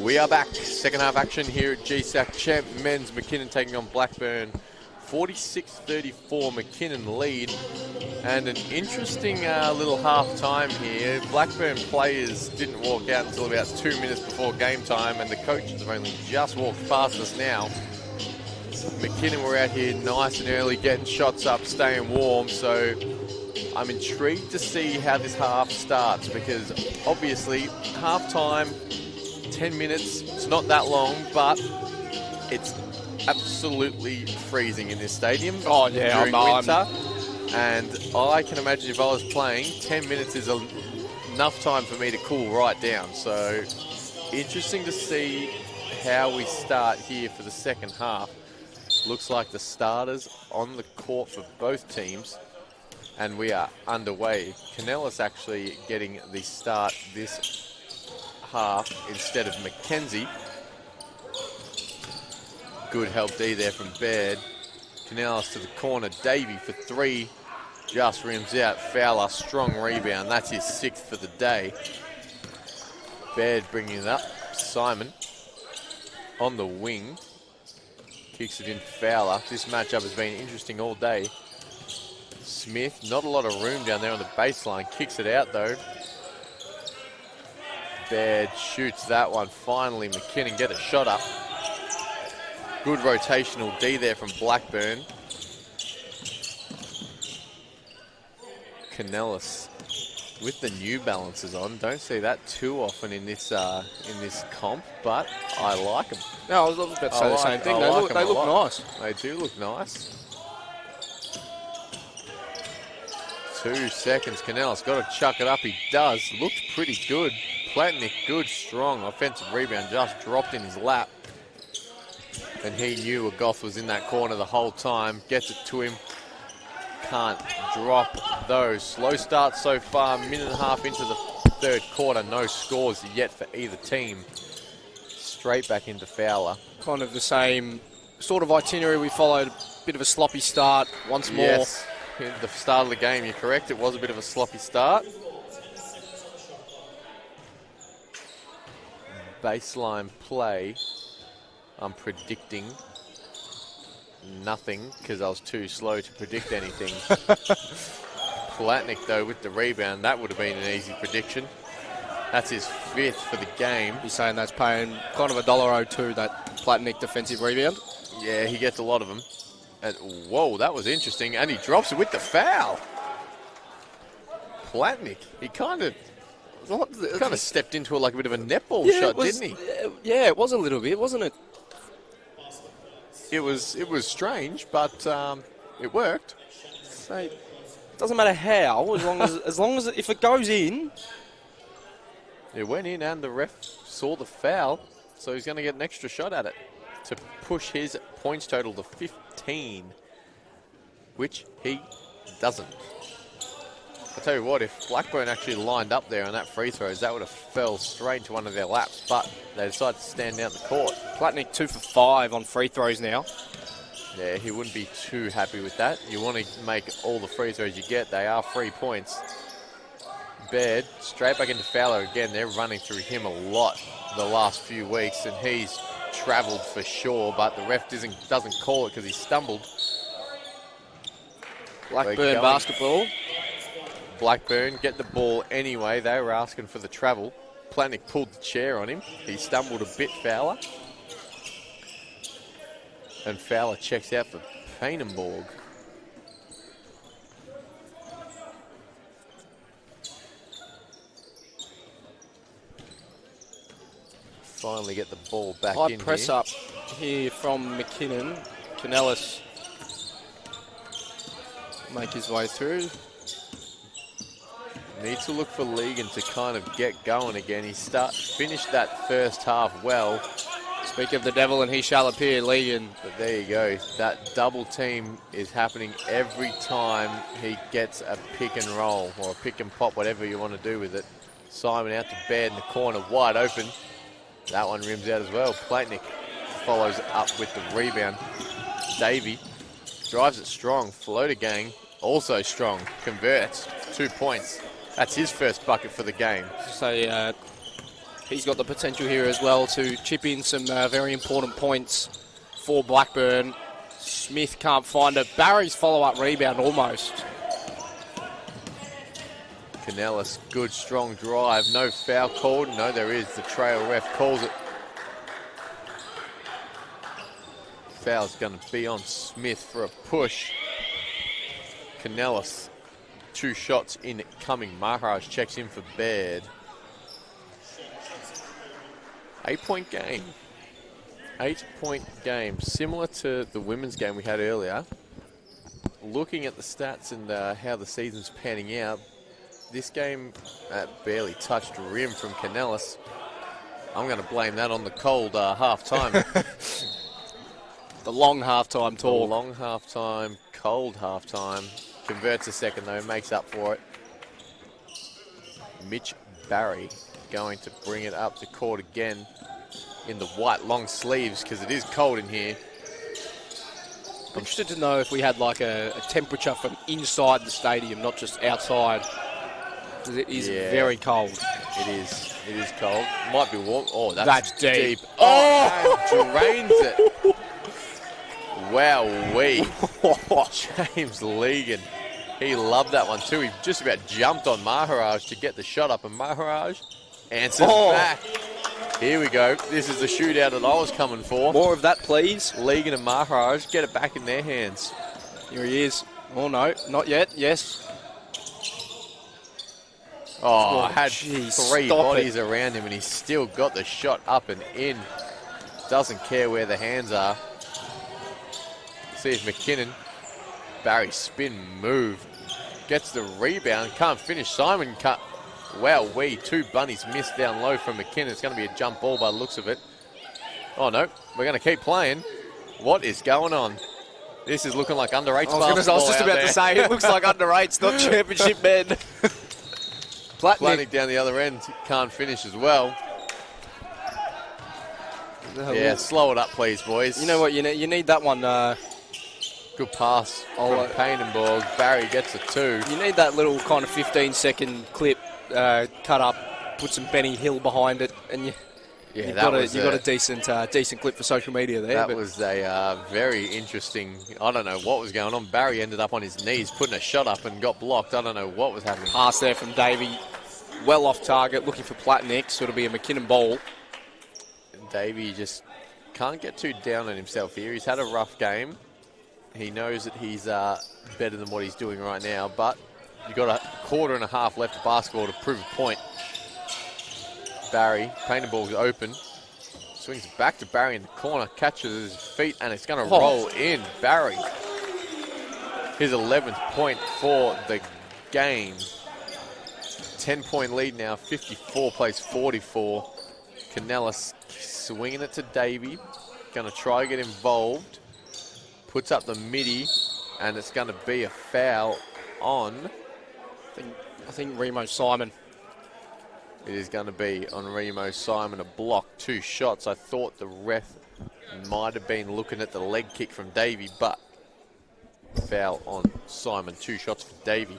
We are back. Second half action here at GSAC. Champ men's McKinnon taking on Blackburn. 46-34 McKinnon lead. And an interesting little half time here. Blackburn players didn't walk out until about 2 minutes before game time, and the coaches have only just walked past us now. McKinnon were out here nice and early, getting shots up, staying warm. So I'm intrigued to see how this half starts, because obviously half time, 10 minutes, it's not that long, but it's absolutely freezing in this stadium during winter. And I can imagine if I was playing, 10 minutes is enough time for me to cool right down. So interesting to see how we start here for the second half. Looks like the starters on the court for both teams, and we are underway. Canellis actually getting the start this half instead of Mackenzie. Good help D there from Baird. Canellis to the corner. Davey for three. Just rims out. Fowler, strong rebound. That's his sixth for the day. Baird bringing it up. Simon on the wing. Kicks it in. Fowler. This matchup has been interesting all day. Smith, not a lot of room down there on the baseline. Kicks it out though. Baird shoots that one. Finally, McKinnon get a shot up. Good rotational D there from Blackburn. Canellis with the New Balances on. Don't see that too often in this comp, but I like them. No, I was about to say the same thing. They look nice. They do look nice. 2 seconds. Canellis got to chuck it up. He does. Looked pretty good. Platnick, good, strong offensive rebound. Just dropped in his lap. And he knew Goth was in that corner the whole time. Gets it to him. Can't drop those. Slow start so far. Minute and a half into the third quarter. No scores yet for either team. Straight back into Fowler. Kind of the same sort of itinerary we followed. Bit of a sloppy start once more. Yes, at the start of the game, you're correct. It was a bit of a sloppy start. Baseline play. I'm predicting nothing because I was too slow to predict anything. Platnick, though, with the rebound, that would have been an easy prediction. That's his fifth for the game. He's saying that's paying kind of $1.02, that Platnick defensive rebound. Yeah, he gets a lot of them. And, whoa, that was interesting. And he drops it with the foul. Platnick, he kind of stepped into like a bit of a netball shot, didn't he? Yeah, it was a little bit, wasn't it? It was strange, but it worked. So it doesn't matter how, as long as if it goes in. It went in, and the ref saw the foul, so he's going to get an extra shot at it to push his points total to 15, which he doesn't. I tell you what, if Blackburn actually lined up there on that free throws, that would have fell straight into one of their laps, but they decided to stand down the court. Platnick 2 for 5 on free throws now. Yeah, he wouldn't be too happy with that. You want to make all the free throws you get. They are 3 points. Baird, straight back into Fowler again. They're running through him a lot the last few weeks, and he's travelled for sure, but the ref doesn't call it because he stumbled. Blackburn basketball. Blackburn get the ball anyway. They were asking for the travel. Platnick pulled the chair on him. He stumbled a bit, Fowler. And Fowler checks out for Painenborg. Finally get the ball back in here. High press up here from McKinnon. Canellis make his way through. Need to look for Legan to kind of get going again. He finished that first half well. Speak of the devil and he shall appear, Legan. But there you go. That double team is happening every time he gets a pick and roll or a pick and pop, whatever you want to do with it. Simon out to Baird in the corner, wide open. That one rims out as well. Platnick follows up with the rebound. Davey drives it strong. Floater gang also strong. Converts 2 points. That's his first bucket for the game. So He's got the potential here as well to chip in some very important points for Blackburn. Smith can't find it. Barry's follow-up rebound almost. Canellis, good strong drive. No foul called. No, there is. The trail ref calls it. Foul's going to be on Smith for a push. Canellis, 2 shots incoming. Maharaj checks in for Baird. 8-point game. 8-point game. Similar to the women's game we had earlier. Looking at the stats and how the season's panning out, this game barely touched rim from Canellis. I'm going to blame that on the cold half-time. The long half-time talk. The long half-time, cold half-time. Converts a second, though, makes up for it. Mitch Barry going to bring it up the court again in the white long sleeves because it is cold in here. I'm interested to know if we had like a temperature from inside the stadium, not just outside. It is very cold. It is. It is cold. Might be warm. Oh, that's deep. Oh, and drains it. Wow-wee. James Legan. He loved that one too. He just about jumped on Maharaj to get the shot up, and Maharaj answers back. Here we go. This is the shootout that I was coming for. More of that, please. Legan and Maharaj get it back in their hands. Here he is. Oh, no, not yet. Yes. Oh, had 3 bodies around him, and he's still got the shot up and in. Doesn't care where the hands are. See if McKinnon, Barry spin move, gets the rebound, can't finish. Simon cut. Wow-wee, 2 bunnies missed down low from McKinnon. It's going to be a jump ball by the looks of it. Oh, no, we're going to keep playing. What is going on? This is looking like under-8s basketball. I was just about to say, it looks like under-8s, not championship men. Platnick down the other end, can't finish as well. Yeah, slow it up, please, boys. You know what, you need that one. Good pass from Painenborg. Barry gets a 2. You need that little kind of 15-second clip cut up, put some Benny Hill behind it, and you got a decent clip for social media there. That was a very interesting. I don't know what was going on. Barry ended up on his knees, putting a shot up and got blocked. I don't know what was happening. Pass there from Davey, well off target, looking for Platnick, so it'll be a McKinnon ball. Davey just can't get too down on himself here. He's had a rough game. He knows that he's better than what he's doing right now, but you've got a quarter and a half left of basketball to prove a point. Barry, Painenborg's open. Swings it back to Barry in the corner, catches his feet, and it's going to roll in. Barry, his 11th point for the game. 10-point lead now, 54 plays 44. Canellis swinging it to Davey. Going to try to get involved. Puts up the midi, and it's going to be a foul on... I think Remo Simon. It is going to be on Remo Simon, a block, 2 shots. I thought the ref might have been looking at the leg kick from Davey, but foul on Simon, 2 shots for Davey.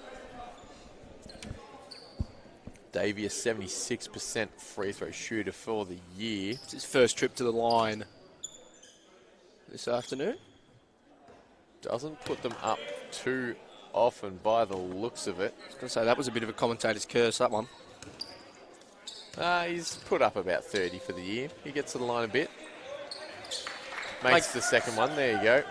Davey, a 76% free throw shooter for the year. It's his first trip to the line this afternoon. Doesn't put them up too often by the looks of it. I was going to say, that was a bit of a commentator's curse, that one. He's put up about 30 for the year. He gets to the line a bit. Makes the second one. There you go.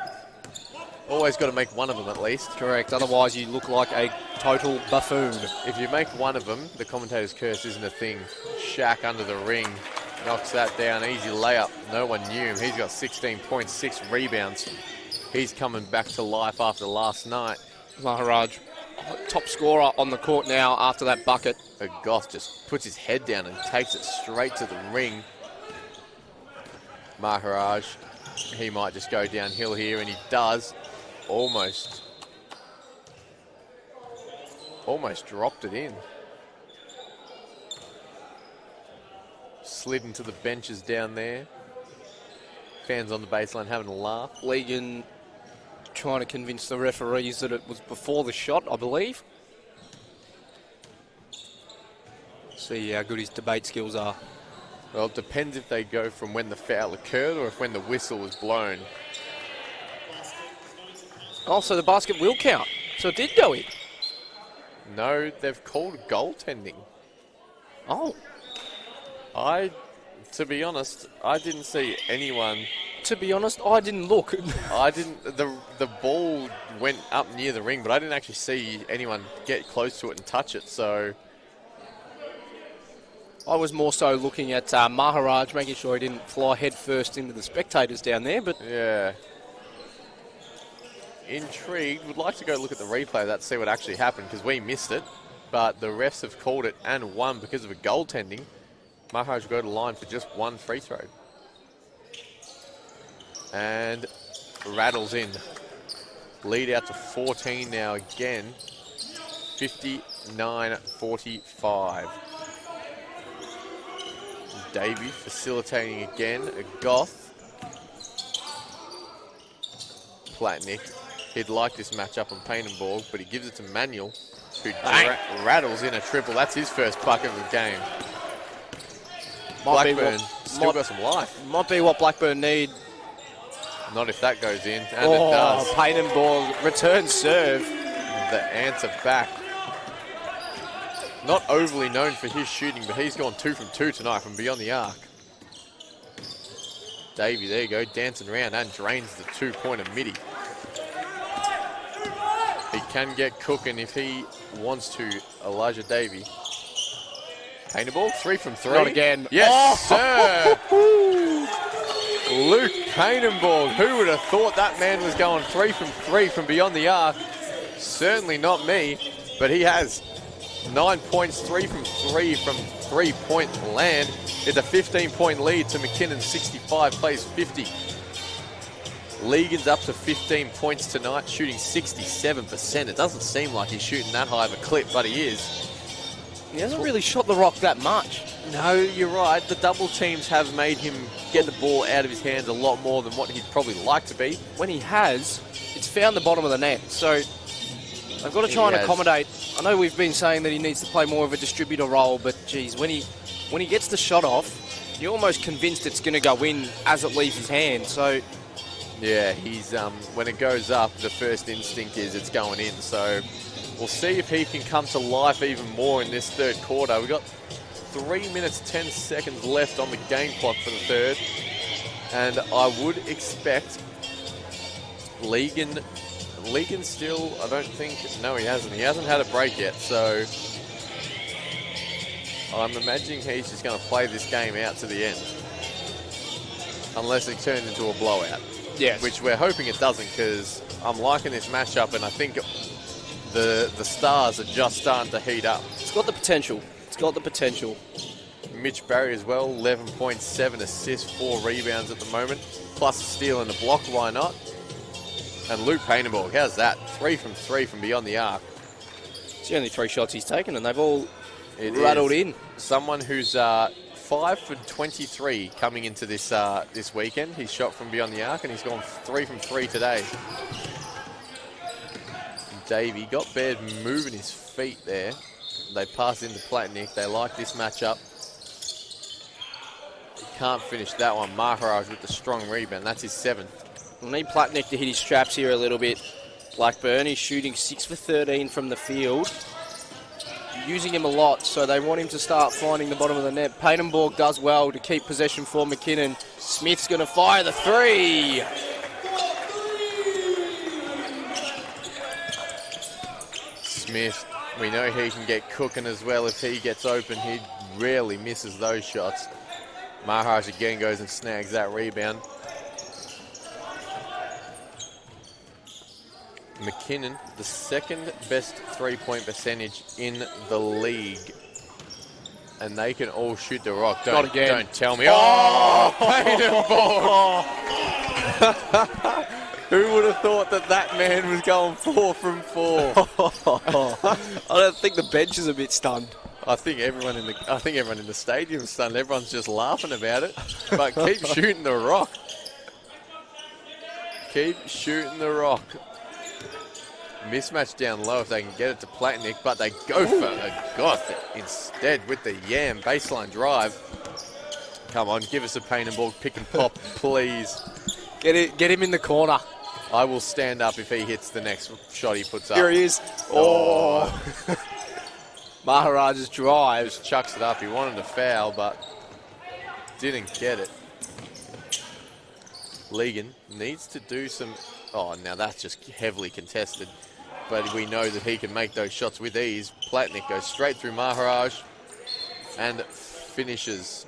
Always got to make one of them at least. Correct. Otherwise, you look like a total buffoon. If you make one of them, the commentator's curse isn't a thing. Shaq under the ring. Knocks that down. Easy layup. No one knew him. He's got 16.6 rebounds. He's coming back to life after last night. Maharaj, top scorer on the court now after that bucket. Goth just puts his head down and takes it straight to the ring. Maharaj, he might just go downhill here, and he does. Almost dropped it in. Slid into the benches down there. Fans on the baseline having a laugh. Legan trying to convince the referees that it was before the shot, I believe. See how good his debate skills are. Well, it depends if they go from when the foul occurred or if when the whistle was blown. Also, the basket will count. So it did go in. No, they've called goaltending. Oh. To be honest, I didn't see anyone. To be honest, I didn't look. I didn't. The ball went up near the ring, but I didn't actually see anyone get close to it and touch it. So I was more so looking at Maharaj, making sure he didn't fly head first into the spectators down there. But yeah, intrigued. Would like to go look at the replay of that, see what actually happened, because we missed it. But the refs have called it and won because of a goaltending. Maharaj will go to the line for just one free throw. And rattles in. Lead out to 14 now again. 59-45. Davey facilitating again. A Goth. Platnick. He'd like this matchup on Painenborg, but he gives it to Manuel, who rattles in a triple. That's his first bucket of the game. Blackburn still got some life. Might be what Blackburn need. Not if that goes in, and it does. Painenborg return serve. The answer back. Not overly known for his shooting, but he's gone 2 from 2 tonight from beyond the arc. Davey, there you go, dancing around and drains the 2-pointer midi. He can get cooking if he wants to, Elijah Davey. Painterborg, 3 from 3. Not again. Yes, sir. Luke Painenborg. Who would have thought that man was going 3 from 3 from beyond the arc? Certainly not me, but he has 9 points, 3 from 3-point land. It's a 15-point lead to McKinnon, 65, plays 50. Legan's up to 15 points tonight, shooting 67%. It doesn't seem like he's shooting that high of a clip, but he is. He hasn't really shot the rock that much. No, you're right. The double teams have made him get the ball out of his hands a lot more than what he'd probably like to be. When he has, it's found the bottom of the net. So they've got to try and accommodate. I know we've been saying that he needs to play more of a distributor role, but geez, when he gets the shot off, you're almost convinced it's going to go in as it leaves his hand. So yeah, he's when it goes up, the first instinct is it's going in. So we'll see if he can come to life even more in this third quarter. We've got 3 minutes, 10 seconds left on the game clock for the third. And I would expect Legan still, I don't think, no, he hasn't. He hasn't had a break yet. So I'm imagining he's just going to play this game out to the end. Unless it turns into a blowout. Yes. Which we're hoping it doesn't, because I'm liking this matchup, and I think the Stars are just starting to heat up. It's got the potential. It's got the potential. Mitch Barry as well, 11 points, 7 assists, 4 rebounds at the moment, plus a steal and a block, why not? And Luke Painenborg, how's that? 3 from 3 from beyond the arc. It's the only 3 shots he's taken, and they've all rattled in. Someone who's 5 for 23 coming into this this weekend. He's shot from beyond the arc, and he's gone 3 from 3 today. Davey got Baird moving his feet there. They pass into Platnick. They like this matchup. He can't finish that one. Maharaj with the strong rebound. That's his 7th. We'll need Platnick to hit his straps here a little bit. Blackburn, he's shooting 6 for 13 from the field. Using him a lot, so they want him to start finding the bottom of the net. Painenborg does well to keep possession for McKinnon. Smith's going to fire the 3. Smith, we know he can get cooking as well. If he gets open, he rarely misses those shots. Maharaj again goes and snags that rebound. McKinnon, the 2nd best 3-point percentage in the league. And they can all shoot the rock. Don't tell me. Oh, Painenborg! Who would have thought that man was going 4 from 4? I don't think the bench is a bit stunned. I think everyone in the stadium is stunned. Everyone's just laughing about it. But keep shooting the rock. Keep shooting the rock. Mismatch down low if they can get it to Platnick, but they go for a Goth instead with the Yam baseline drive. Come on, give us a paint and ball, pick and pop, please. Get him in the corner. I will stand up if he hits the next shot he puts up. Here he is. Oh. Maharaj's drive. Just chucks it up. He wanted to foul, but didn't get it. Legan needs to do some... Oh, now that's just heavily contested. But we know that he can make those shots with ease. Platnick goes straight through Maharaj and finishes.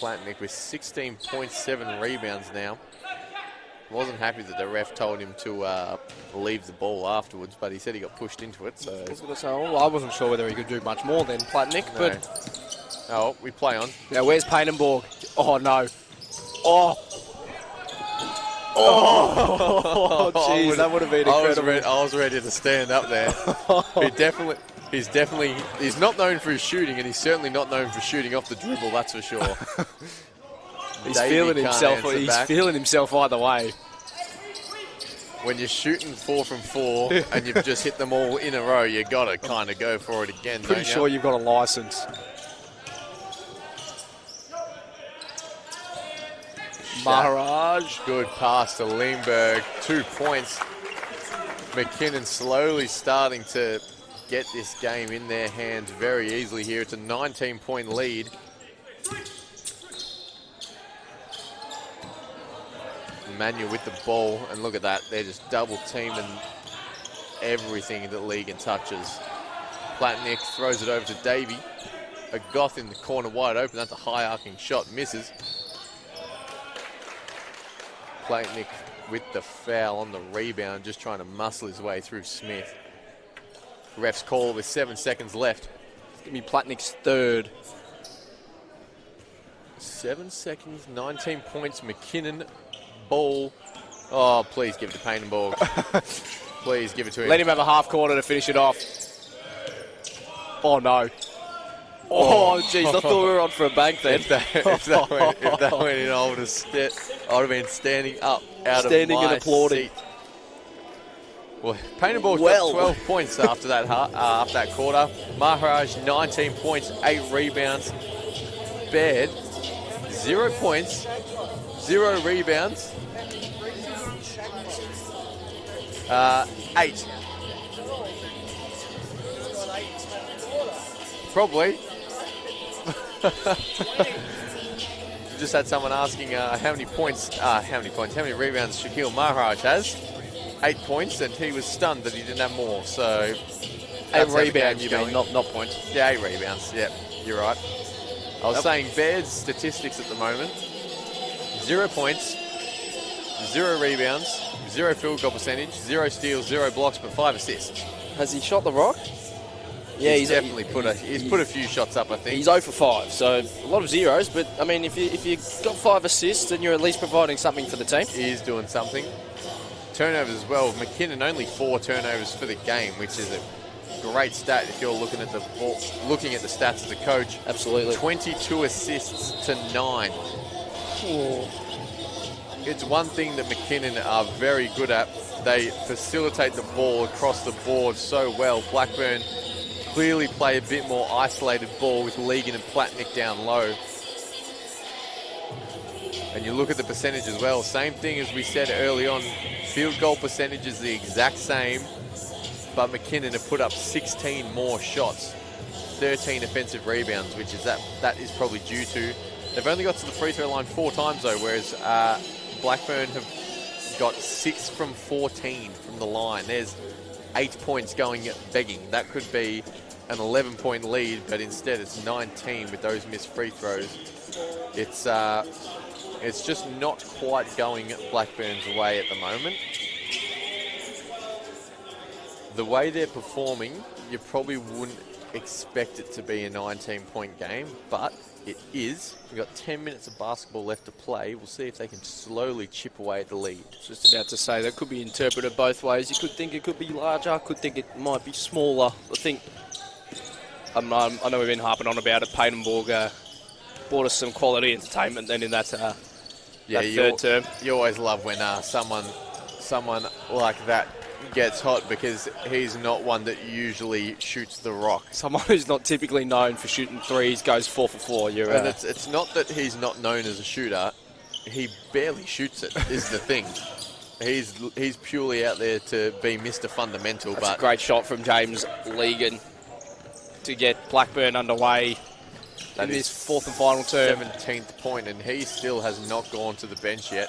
Platnick with 16.7 rebounds now. Wasn't happy that the ref told him to leave the ball afterwards, but he said he got pushed into it. So I was going to say, well, I wasn't sure whether he could do much more than Platnick, no. but... Oh, we play on. Now, where's Painenborg? Oh, no. Oh. Oh, jeez, that would have been incredible. I was ready to stand up there. He's not known for his shooting, and he's certainly not known for shooting off the dribble, that's for sure. He's feeling himself either way. When you're shooting 4 from 4 and you've just hit them all in a row, you got to kind of go for it again. Pretty sure you've got a license. Maharaj. Good pass to Lindbergh. 2 points. McKinnon slowly starting to get this game in their hands very easily here. It's a 19-point lead. Manuel with the ball, and look at that. They're just double-teaming everything that Legan touches. Platnick throws it over to Davey. A Goth in the corner wide open. That's a high-arcing shot. Misses. Platnick with the foul on the rebound, just trying to muscle his way through Smith. Ref's call with 7 seconds left. It's going to be Platnick's third. 7 seconds, 19 points. McKinnon, ball. Oh, please give it to Painenborg. Please give it to him. Let him have a half quarter to finish it off. Oh, no. Oh, jeez, I thought we were on for a bank then. If that went in, I would have been standing up out of my and applauding. seat. Well, Painenborg got 12 points after that quarter. Maharaj, 19 points, 8 rebounds. Baird, 0 points, 0 rebounds. 8. Probably. Just had someone asking how many rebounds Shaquille Maharaj has. 8 points, and he was stunned that he didn't have more. So 8 rebounds, you mean, not points. Yeah, 8 rebounds. Yeah, you're right. I was saying Baird's statistics at the moment: 0 points, 0 rebounds, 0 field goal percentage, 0 steals, 0 blocks, but 5 assists. Has he shot the rock? Yeah, he's definitely put a few shots up, I think. He's 0 for 5, so a lot of zeros. But I mean, if you got 5 assists, then you're at least providing something for the team. He is doing something. Turnovers as well. McKinnon only 4 turnovers for the game, which is a great stat if you're looking at the stats as a coach. Absolutely. 22 assists to 9. Oh. It's one thing that McKinnon are very good at. They facilitate the ball across the board so well. Blackburn clearly play a bit more isolated ball with Legan and Platnick down low. And you look at the percentage as well. Same thing as we said early on. Field goal percentage is the exact same, but McKinnon have put up 16 more shots, 13 offensive rebounds, which is that is probably due to they've only got to the free throw line 4 times though, whereas Blackburn have got 6 from 14 from the line. There's 8 points going begging. That could be an 11-point lead, but instead it's 19 with those missed free throws. It's just not quite going Blackburn's way at the moment. The way they're performing, you probably wouldn't expect it to be a 19-point game, but it is. We've got 10 minutes of basketball left to play. We'll see if they can slowly chip away at the lead. Just about to say, that could be interpreted both ways. You could think it could be larger, could think it might be smaller. I know we've been harping on about it. Painenborg brought us some quality entertainment then in that third term. You always love when someone like that gets hot because he's not one that usually shoots the rock. Someone who's not typically known for shooting threes goes 4 for 4. And it's not that he's not known as a shooter. He barely shoots it, is the thing. He's purely out there to be Mr. Fundamental. That's a great shot from James Legan to get Blackburn underway in this fourth and final term. 17th point, and he still has not gone to the bench yet.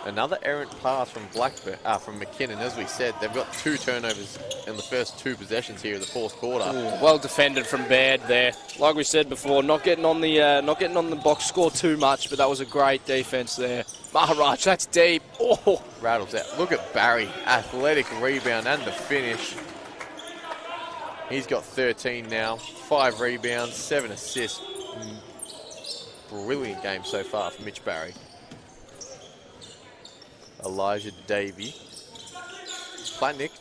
Another errant pass from from McKinnon. As we said, they've got 2 turnovers in the first 2 possessions here in the fourth quarter. Ooh, well defended from Baird there. Like we said before, not getting on the box score too much, but that was a great defense there. Maharaj, that's deep. Oh, rattles out. Look at Barry, athletic rebound and the finish. He's got 13 now, 5 rebounds, 7 assists. Brilliant game so far for Mitch Barry. Elijah Davey. Platnick.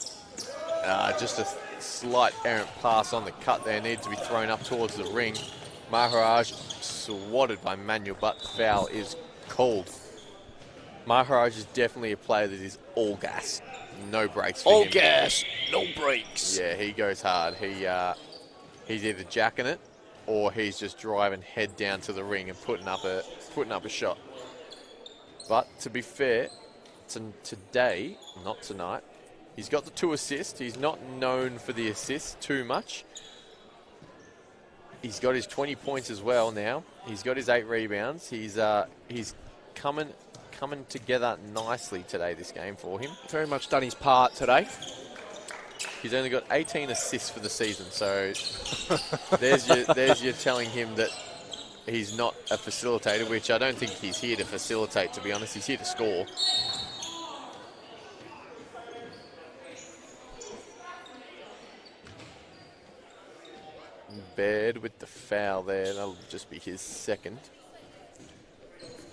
Just a slight errant pass on the cut there. Needed to be thrown up towards the ring. Maharaj swatted by Manuel, but the foul is called. Maharaj is definitely a player that is all gas. No brakes for him. All gas, no brakes. Yeah, he goes hard. He's either jacking it or he's just driving head down to the ring and putting up a shot. But to be fair, today, not tonight, he's got the 2 assists. He's not known for the assists too much. He's got his 20 points as well now. He's got his 8 rebounds. He's coming together nicely today, this game for him. Very much done his part today. He's only got 18 assists for the season, so there's your telling him that he's not a facilitator, which I don't think he's here to facilitate, to be honest. He's here to score. Baird with the foul there. That'll just be his second.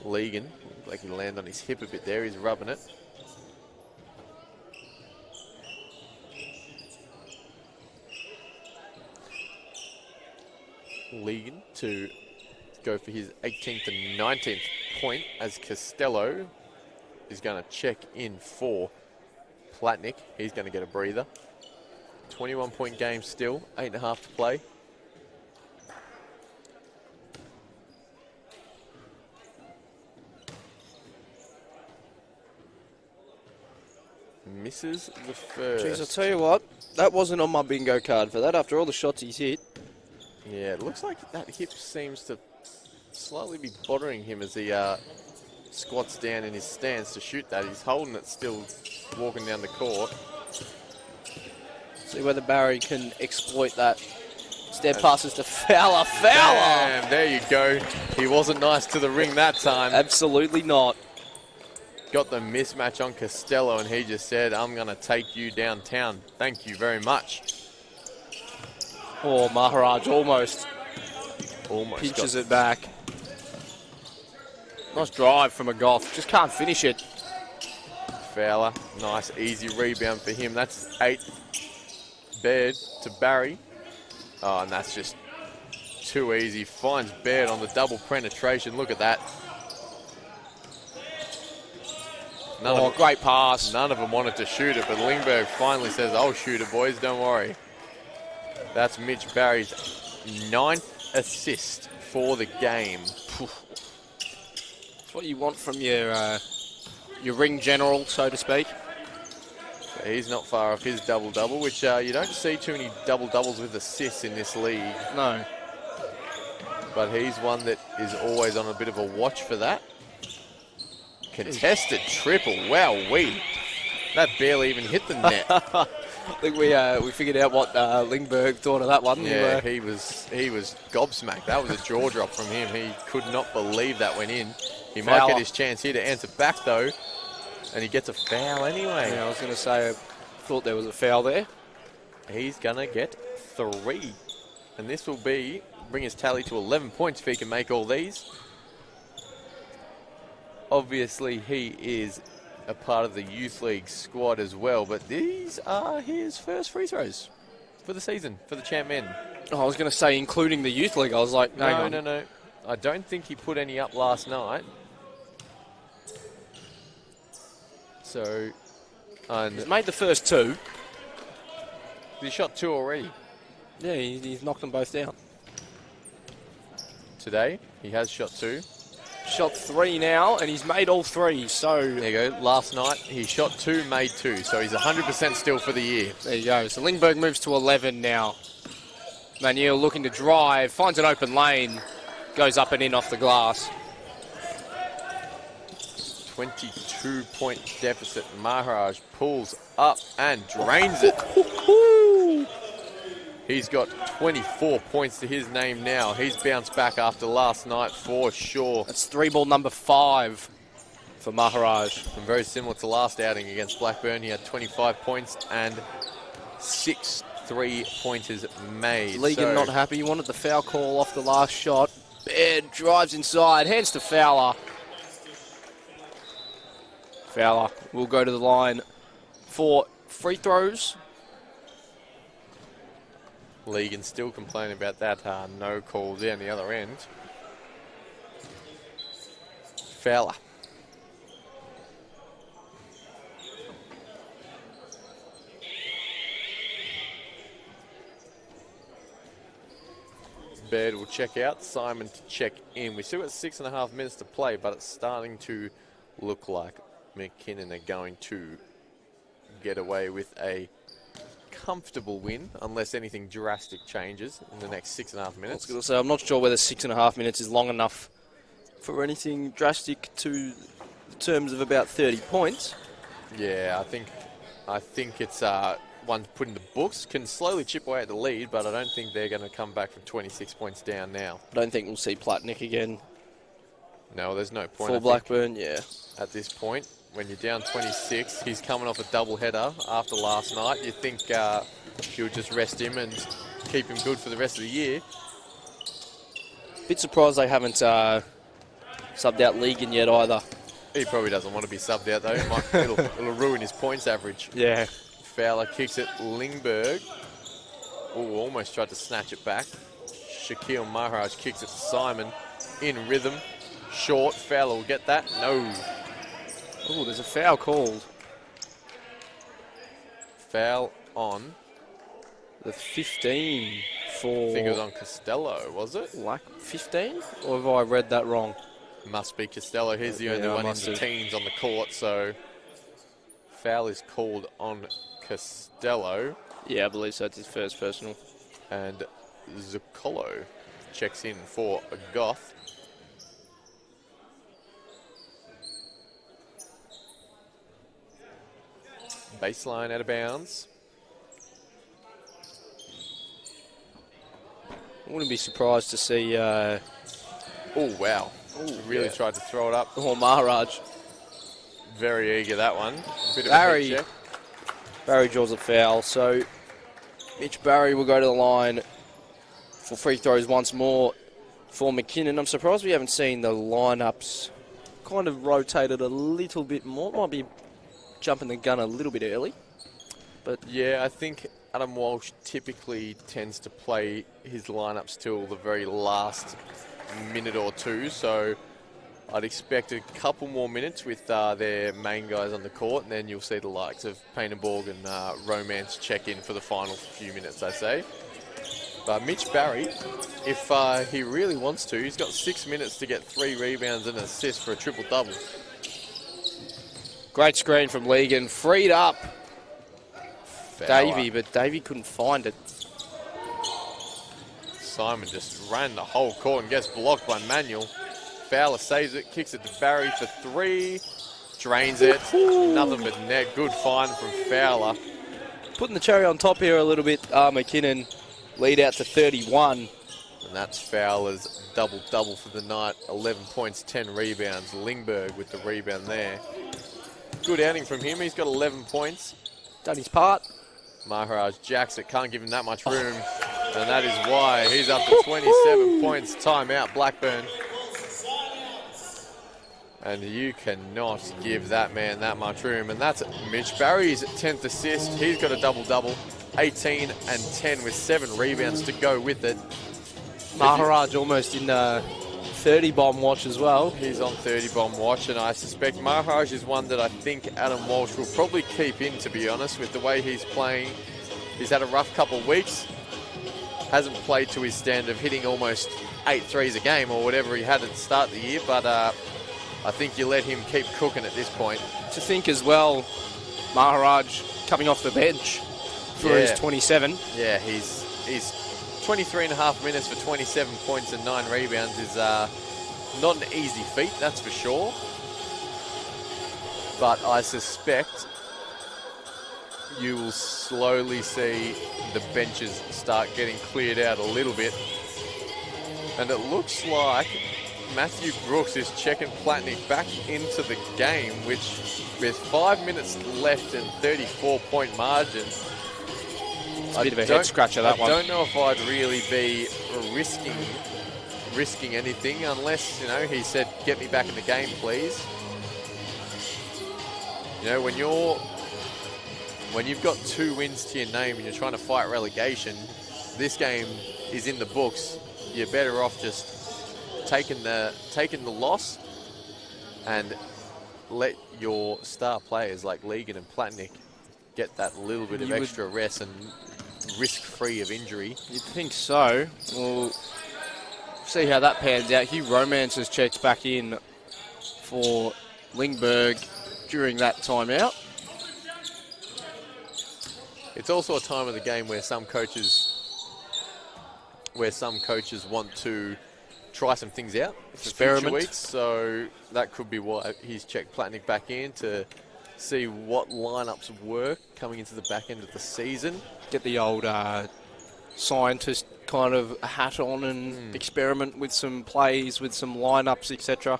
Legan, looked like he landed on his hip a bit there. He's rubbing it. Legan to go for his 18th and 19th point as Costello is going to check in for Platnick. He's going to get a breather. 21-point game still, 8.5 to play. Misses the first. Jeez, I'll tell you what, that wasn't on my bingo card for that after all the shots he's hit. Yeah, it looks like that hip seems to slightly be bothering him as he squats down in his stance to shoot that. He's holding it still, walking down the court. See whether Barry can exploit that. Step passes to Fowler. Fowler! Damn, there you go. He wasn't nice to the ring that time. Absolutely not. Got the mismatch on Costello, and he just said, I'm going to take you downtown. Thank you very much. Oh, Maharaj almost pinches it back. Nice drive from a Goff. Just can't finish it. Fowler, nice easy rebound for him. That's 8. Baird to Barry. Oh, and that's just too easy. Finds Baird on the double penetration. Look at that. Great pass. None of them wanted to shoot it, but Lingberg finally says, I'll shoot it, boys, don't worry. That's Mitch Barry's 9th assist for the game. That's what you want from your ring general, so to speak. So he's not far off his double-double, which you don't see too many double-doubles with assists in this league. No. But he's one that is always on a bit of a watch for that. Contested triple, wowee. That barely even hit the net. I think we figured out what Lingberg thought of that one. Yeah, he was gobsmacked. That was a jaw drop from him. He could not believe that went in. He might get his chance here to answer back though, and he gets a foul anyway. Yeah, I was going to say, I thought there was a foul there. He's going to get 3, and this will bring his tally to 11 points if he can make all these. Obviously, he is a part of the Youth League squad as well, but these are his first free throws for the season, for the champ men. Oh, I was going to say, including the Youth League. I was like, hang on. No. I don't think he put any up last night. So, And He's made the first two. he shot 2 already. Yeah, he's knocked them both down. Today, he has shot 2. Shot 3 now, and he's made all 3. So There you go. Last night, he shot 2, made 2. So he's 100% still for the year. there you go. So Lindbergh moves to 11 now. Manuel looking to drive, finds an open lane, goes up and in off the glass. 22-point deficit. Maharaj pulls up and drains it. He's got 24 points to his name now. He's bounced back after last night for sure. That's 3-ball number 5 for Maharaj. And very similar to last outing against Blackburn. He had 25 points and 6 3-pointers made. Legan not happy. He wanted the foul call off the last shot. Baird drives inside, hands to Fowler. Fowler will go to the line for free throws. Legan still complaining about that no call down the other end. Fowler. Baird will check out, Simon to check in. We still got 6.5 minutes to play, but it's starting to look like McKinnon are going to get away with a comfortable win, unless anything drastic changes in the next 6.5 minutes. I was going to say, I'm not sure whether 6.5 minutes is long enough for anything drastic to the terms of about 30 points. Yeah, I think it's one put in the books, can slowly chip away at the lead, but I don't think they're going to come back from 26 points down now. I don't think we'll see Platnick again. No, there's no point. For Blackburn, yeah. At this point, when you're down 26, he's coming off a double header after last night. You think you'll just rest him and keep him good for the rest of the year. Bit surprised they haven't subbed out Legan yet either. He probably doesn't want to be subbed out though. It'll ruin his points average. Yeah. Fowler kicks it. Lindbergh. Oh, almost tried to snatch it back. Shaquille Maharaj kicks it to Simon. In rhythm. Short. Fowler will get that. No. Oh, there's a foul called. Foul on. The 15 for... I think it was on Costello, was it? Like 15? Or have I read that wrong? Must be Costello. He's the only one in the teens on the court, so foul is called on Costello. Yeah, I believe so. It's his first personal. And Zuccolo checks in for Goth. Baseline out of bounds. I wouldn't be surprised to see... Oh, wow. Really tried to throw it up. Oh, Maharaj. Very eager, that one. Bit of Barry. a head check. Barry draws a foul, so Mitch Barry will go to the line for free throws once more for McKinnon. I'm surprised we haven't seen the lineups kind of rotated a little bit more. Might be jumping the gun a little bit early. But yeah, I think Adam Walsh typically tends to play his lineups till the very last minute or two, so I'd expect a couple more minutes with their main guys on the court, and then you'll see the likes of Payne-Borg and Romance check in for the final few minutes, I say. But Mitch Barry, if he really wants to, he's got 6 minutes to get 3 rebounds and an assist for a triple-double. great screen from Legan, freed up Fowler. Davey, but Davey couldn't find it. Simon just ran the whole court and gets blocked by Manuel. Fowler saves it, kicks it to Barry for 3, drains it. Nothing but net. Good find from Fowler. Putting the cherry on top here a little bit, McKinnon lead out to 31. And that's Fowler's double-double for the night. 11 points, 10 rebounds. Lindbergh with the rebound there. Good outing from him. He's got 11 points. Done his part. Maharaj jacks it. Can't give him that much room. And that is why he's up to 27 points. Timeout, Blackburn. And you cannot give that man that much room. And that's Mitch Barry's 10th assist. He's got a double-double. 18 and 10 with 7 rebounds to go with it. Maharaj almost in 30 bomb watch as well. He's on 30 bomb watch, and I suspect Maharaj is one that I think Adam Walsh will probably keep in, to be honest, with the way he's playing. He's had a rough couple of weeks. Hasn't played to his standard of hitting almost 8 threes a game or whatever he had at the start of the year, but I think you let him keep cooking at this point. To think as well, Maharaj coming off the bench for his 27. Yeah, he's 23 and a half minutes for 27 points and 9 rebounds is not an easy feat, that's for sure. But I suspect you will slowly see the benches start getting cleared out a little bit. And it looks like Matthew Brooks is checking Platnick back into the game, which with 5 minutes left and 34-point margin, it's a bit of a head scratcher, that one. I don't know if I'd really be risking anything unless, you know, he said, get me back in the game, please. You know, when you've got 2 wins to your name and you're trying to fight relegation, this game is in the books. You're better off just taking the loss and let your star players like Legan and Platnick get that little bit of extra rest and risk-free of injury. You'd think so. We'll see how that pans out. Hugh Romance has checked back in for Lingberg during that timeout. It's also a time of the game where some coaches want to try some things out for future weeks. So that could be why he's checked Platnick back in to see what lineups work coming into the back end of the season. Get the old scientist kind of hat on and experiment with some plays, with some lineups, etc.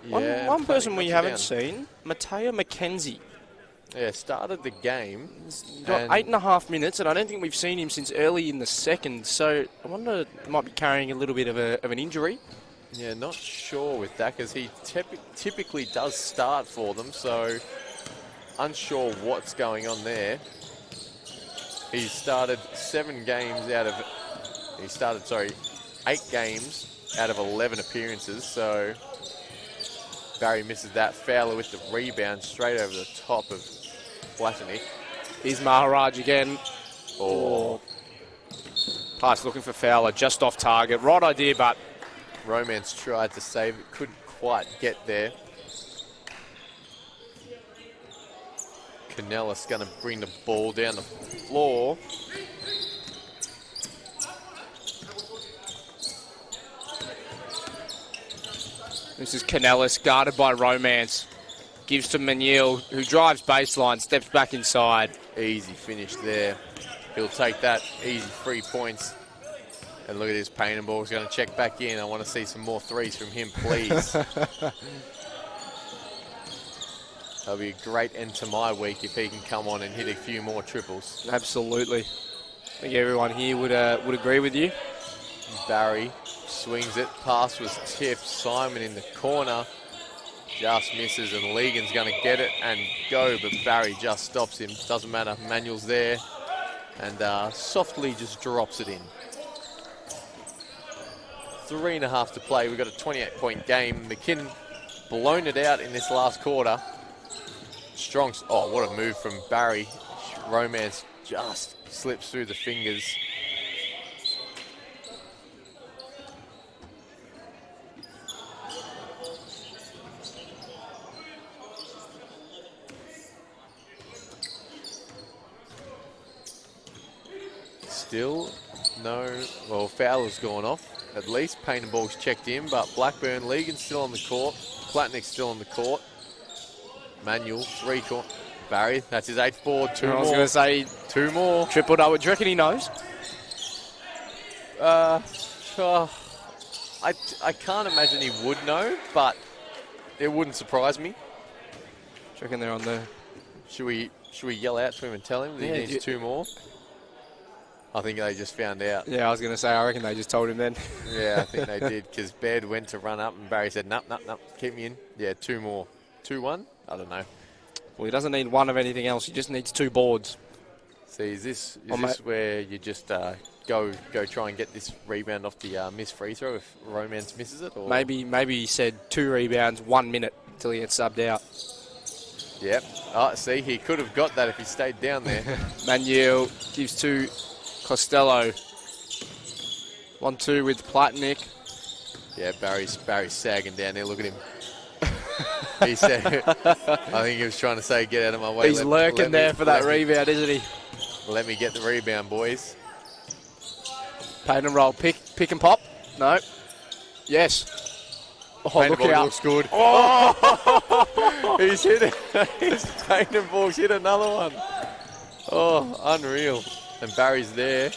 Yeah, one person we haven't seen, Mateo McKenzie. Yeah, started the game. He's got 8.5 minutes, and I don't think we've seen him since early in the second. So I wonder, he might be carrying a little bit of an injury. Yeah, not sure with that because he typically does start for them. So unsure what's going on there. He started 8 games out of 11 appearances. So Barry misses that. Fowler with the rebound straight over the top of Platnick. Here's Maharaj again. Oh. Pass looking for Fowler, just off target. Right idea, but Romance tried to save it, couldn't quite get there. Canellis going to bring the ball down the floor. This is Canellis, guarded by Romance. Gives to Maniel, who drives baseline, steps back inside. Easy finish there. He'll take that. Easy 3 points. And look at his paint and ball. He's going to check back in. I want to see some more threes from him, please. That'll be a great end to my week if he can come on and hit a few more triples. Absolutely. I think everyone here would agree with you. Barry swings it. Pass was tipped. Simon in the corner. Just misses, and Legan's going to get it and go, but Barry just stops him. Doesn't matter. Manuel's there, and softly just drops it in. 3.5 to play. We've got a 28-point game. McKinnon blown it out in this last quarter. Strong. Oh, what a move from Barry. Romance just slips through the fingers. Still no, well, Fowler's gone off. At least Payne and Ball's checked in, but Blackburn, Legan's still on the court. Platnick's still on the court. Manuel, 3 court. Barry, that's his 8th board, 2 more. I was going to say 2 more. Triple double. Do you reckon he knows? I can't imagine he would know, but it wouldn't surprise me. Do you reckon they're on the... Should we yell out to him and tell him that he needs 2 more? I think they just found out. Yeah, I was going to say, I reckon they just told him then. Yeah, I think they did, because Baird went to run up and Barry said, nope, keep me in. Yeah, 2 more. 2-1? I don't know. Well, he doesn't need 1 of anything else. He just needs 2 boards. See, is this where you just go try and get this rebound off the missed free throw if Romance misses it? Or? Maybe he said 2 rebounds, 1 minute until he gets subbed out. Yep. Oh, see, he could have got that if he stayed down there. Manuel gives to Costello. 1-2 with Platnick. Yeah, Barry's sagging down there. Look at him. He said, I think he was trying to say, get out of my way. He's lurking there for that rebound, isn't he? Let me get the rebound, boys. Paint and roll. Pick and pop. No. Yes. Oh, Paint look and ball out. looks good. Oh! He's hit it. He's paint and ball's hit another one. Oh, unreal. And Barry's there.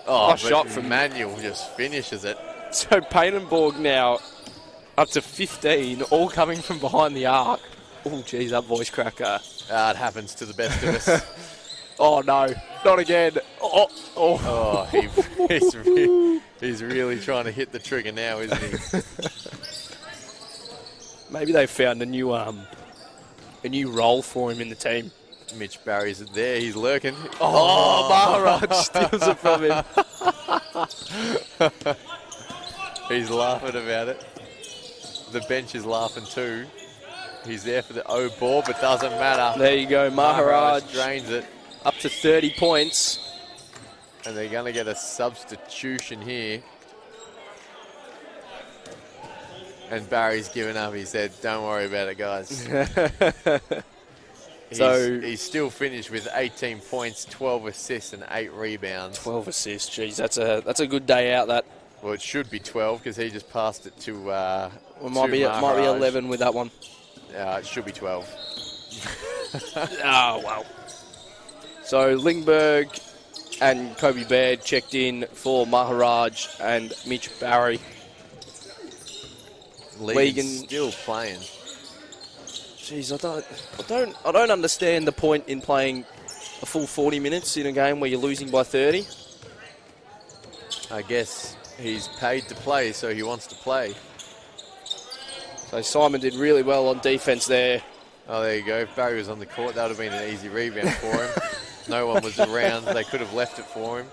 Oh, shot from Manuel just finishes it. So Painenborg now up to 15, all coming from behind the arc. Oh, geez, that voice cracker. It happens to the best of us. Oh, no. Not again. Oh. He's really trying to hit the trigger now, isn't he? Maybe they found a new role for him in the team. Mitch Barry's there. He's lurking. Oh, Maharaj steals it from him. He's laughing about it. The bench is laughing too. He's there for the O ball, but doesn't matter. There you go, Maharaj drains it. Up to 30 points. And they're going to get a substitution here. And Barry's given up. He said, don't worry about it, guys. He's still finished with 18 points, 12 assists and 8 rebounds. 12 assists, geez, that's a good day out, that. Well, it should be 12 because he just passed it to might be 11 with that one. It should be 12. Oh, wow. So Lingberg and Kobe Baird checked in for Maharaj and Mitch Barry. Legan's still playing. Jeez, I don't understand the point in playing a full 40 minutes in a game where you're losing by 30. I guess he's paid to play, so he wants to play. So Simon did really well on defense there. Oh, there you go. If Barry was on the court, that would have been an easy rebound for him. No one was around. They could have left it for him.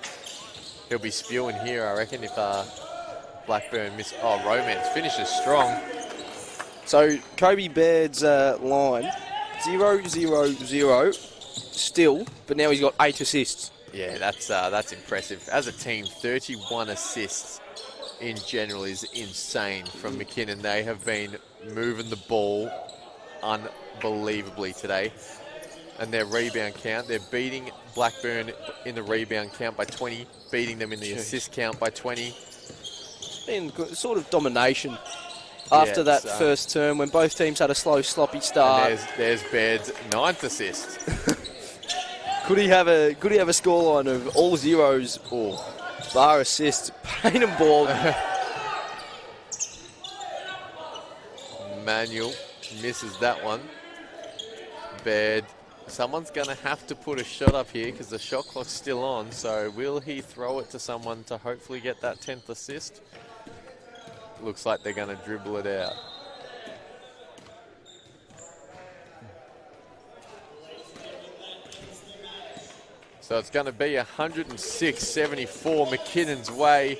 He'll be spewing here, I reckon, if Blackburn miss. Oh, Romance finishes strong. So Kobe Baird's line, 0-0-0 still, but now he's got 8 assists. Yeah, that's impressive. As a team, 31 assists in general is insane from McKinnon. They have been moving the ball unbelievably today. And their rebound count, they're beating Blackburn in the rebound count by 20, beating them in the assist count by 20. Been sort of domination after that first term when both teams had a slow, sloppy start. And there's Baird's 9th assist. Could he have a scoreline of all zeros or bar assists? Pain and ball. Manuel misses that one. Baird. Someone's going to have to put a shot up here because the shot clock's still on. So will he throw it to someone to hopefully get that 10th assist? Looks like they're going to dribble it out. So it's going to be 106-74 McKinnon's way.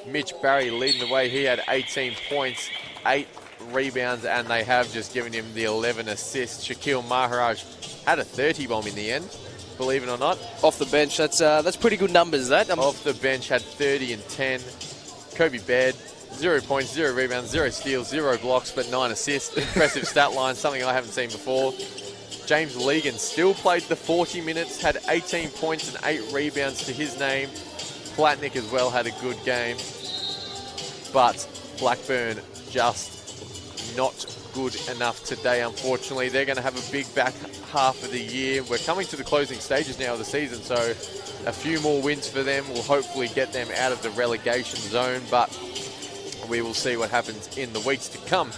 Mitch Barry leading the way. He had 18 points, 8 rebounds, and they have just given him the 11 assists. Shaquille Maharaj had a 30 bomb in the end, believe it or not. Off the bench, that's pretty good numbers, that. Off the bench, had 30 and 10. Kobe Baird, 0 points, 0 rebounds, 0 steals, 0 blocks, but 9 assists. Impressive stat line, something I haven't seen before. James Legan still played the 40 minutes, had 18 points and 8 rebounds to his name. Platnick as well had a good game. But Blackburn just not good enough today, unfortunately. They're going to have a big back half of the year. We're coming to the closing stages now of the season, so a few more wins for them will hopefully get them out of the relegation zone, but we will see what happens in the weeks to come.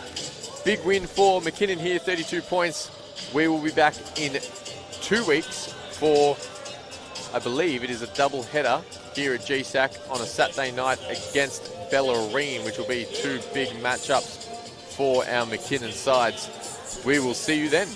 Big win for McKinnon here, 32 points. We will be back in 2 weeks for, I believe it is a double header here at GSAC on a Saturday night against Bellarine, which will be 2 big matchups for our McKinnon sides. We will see you then.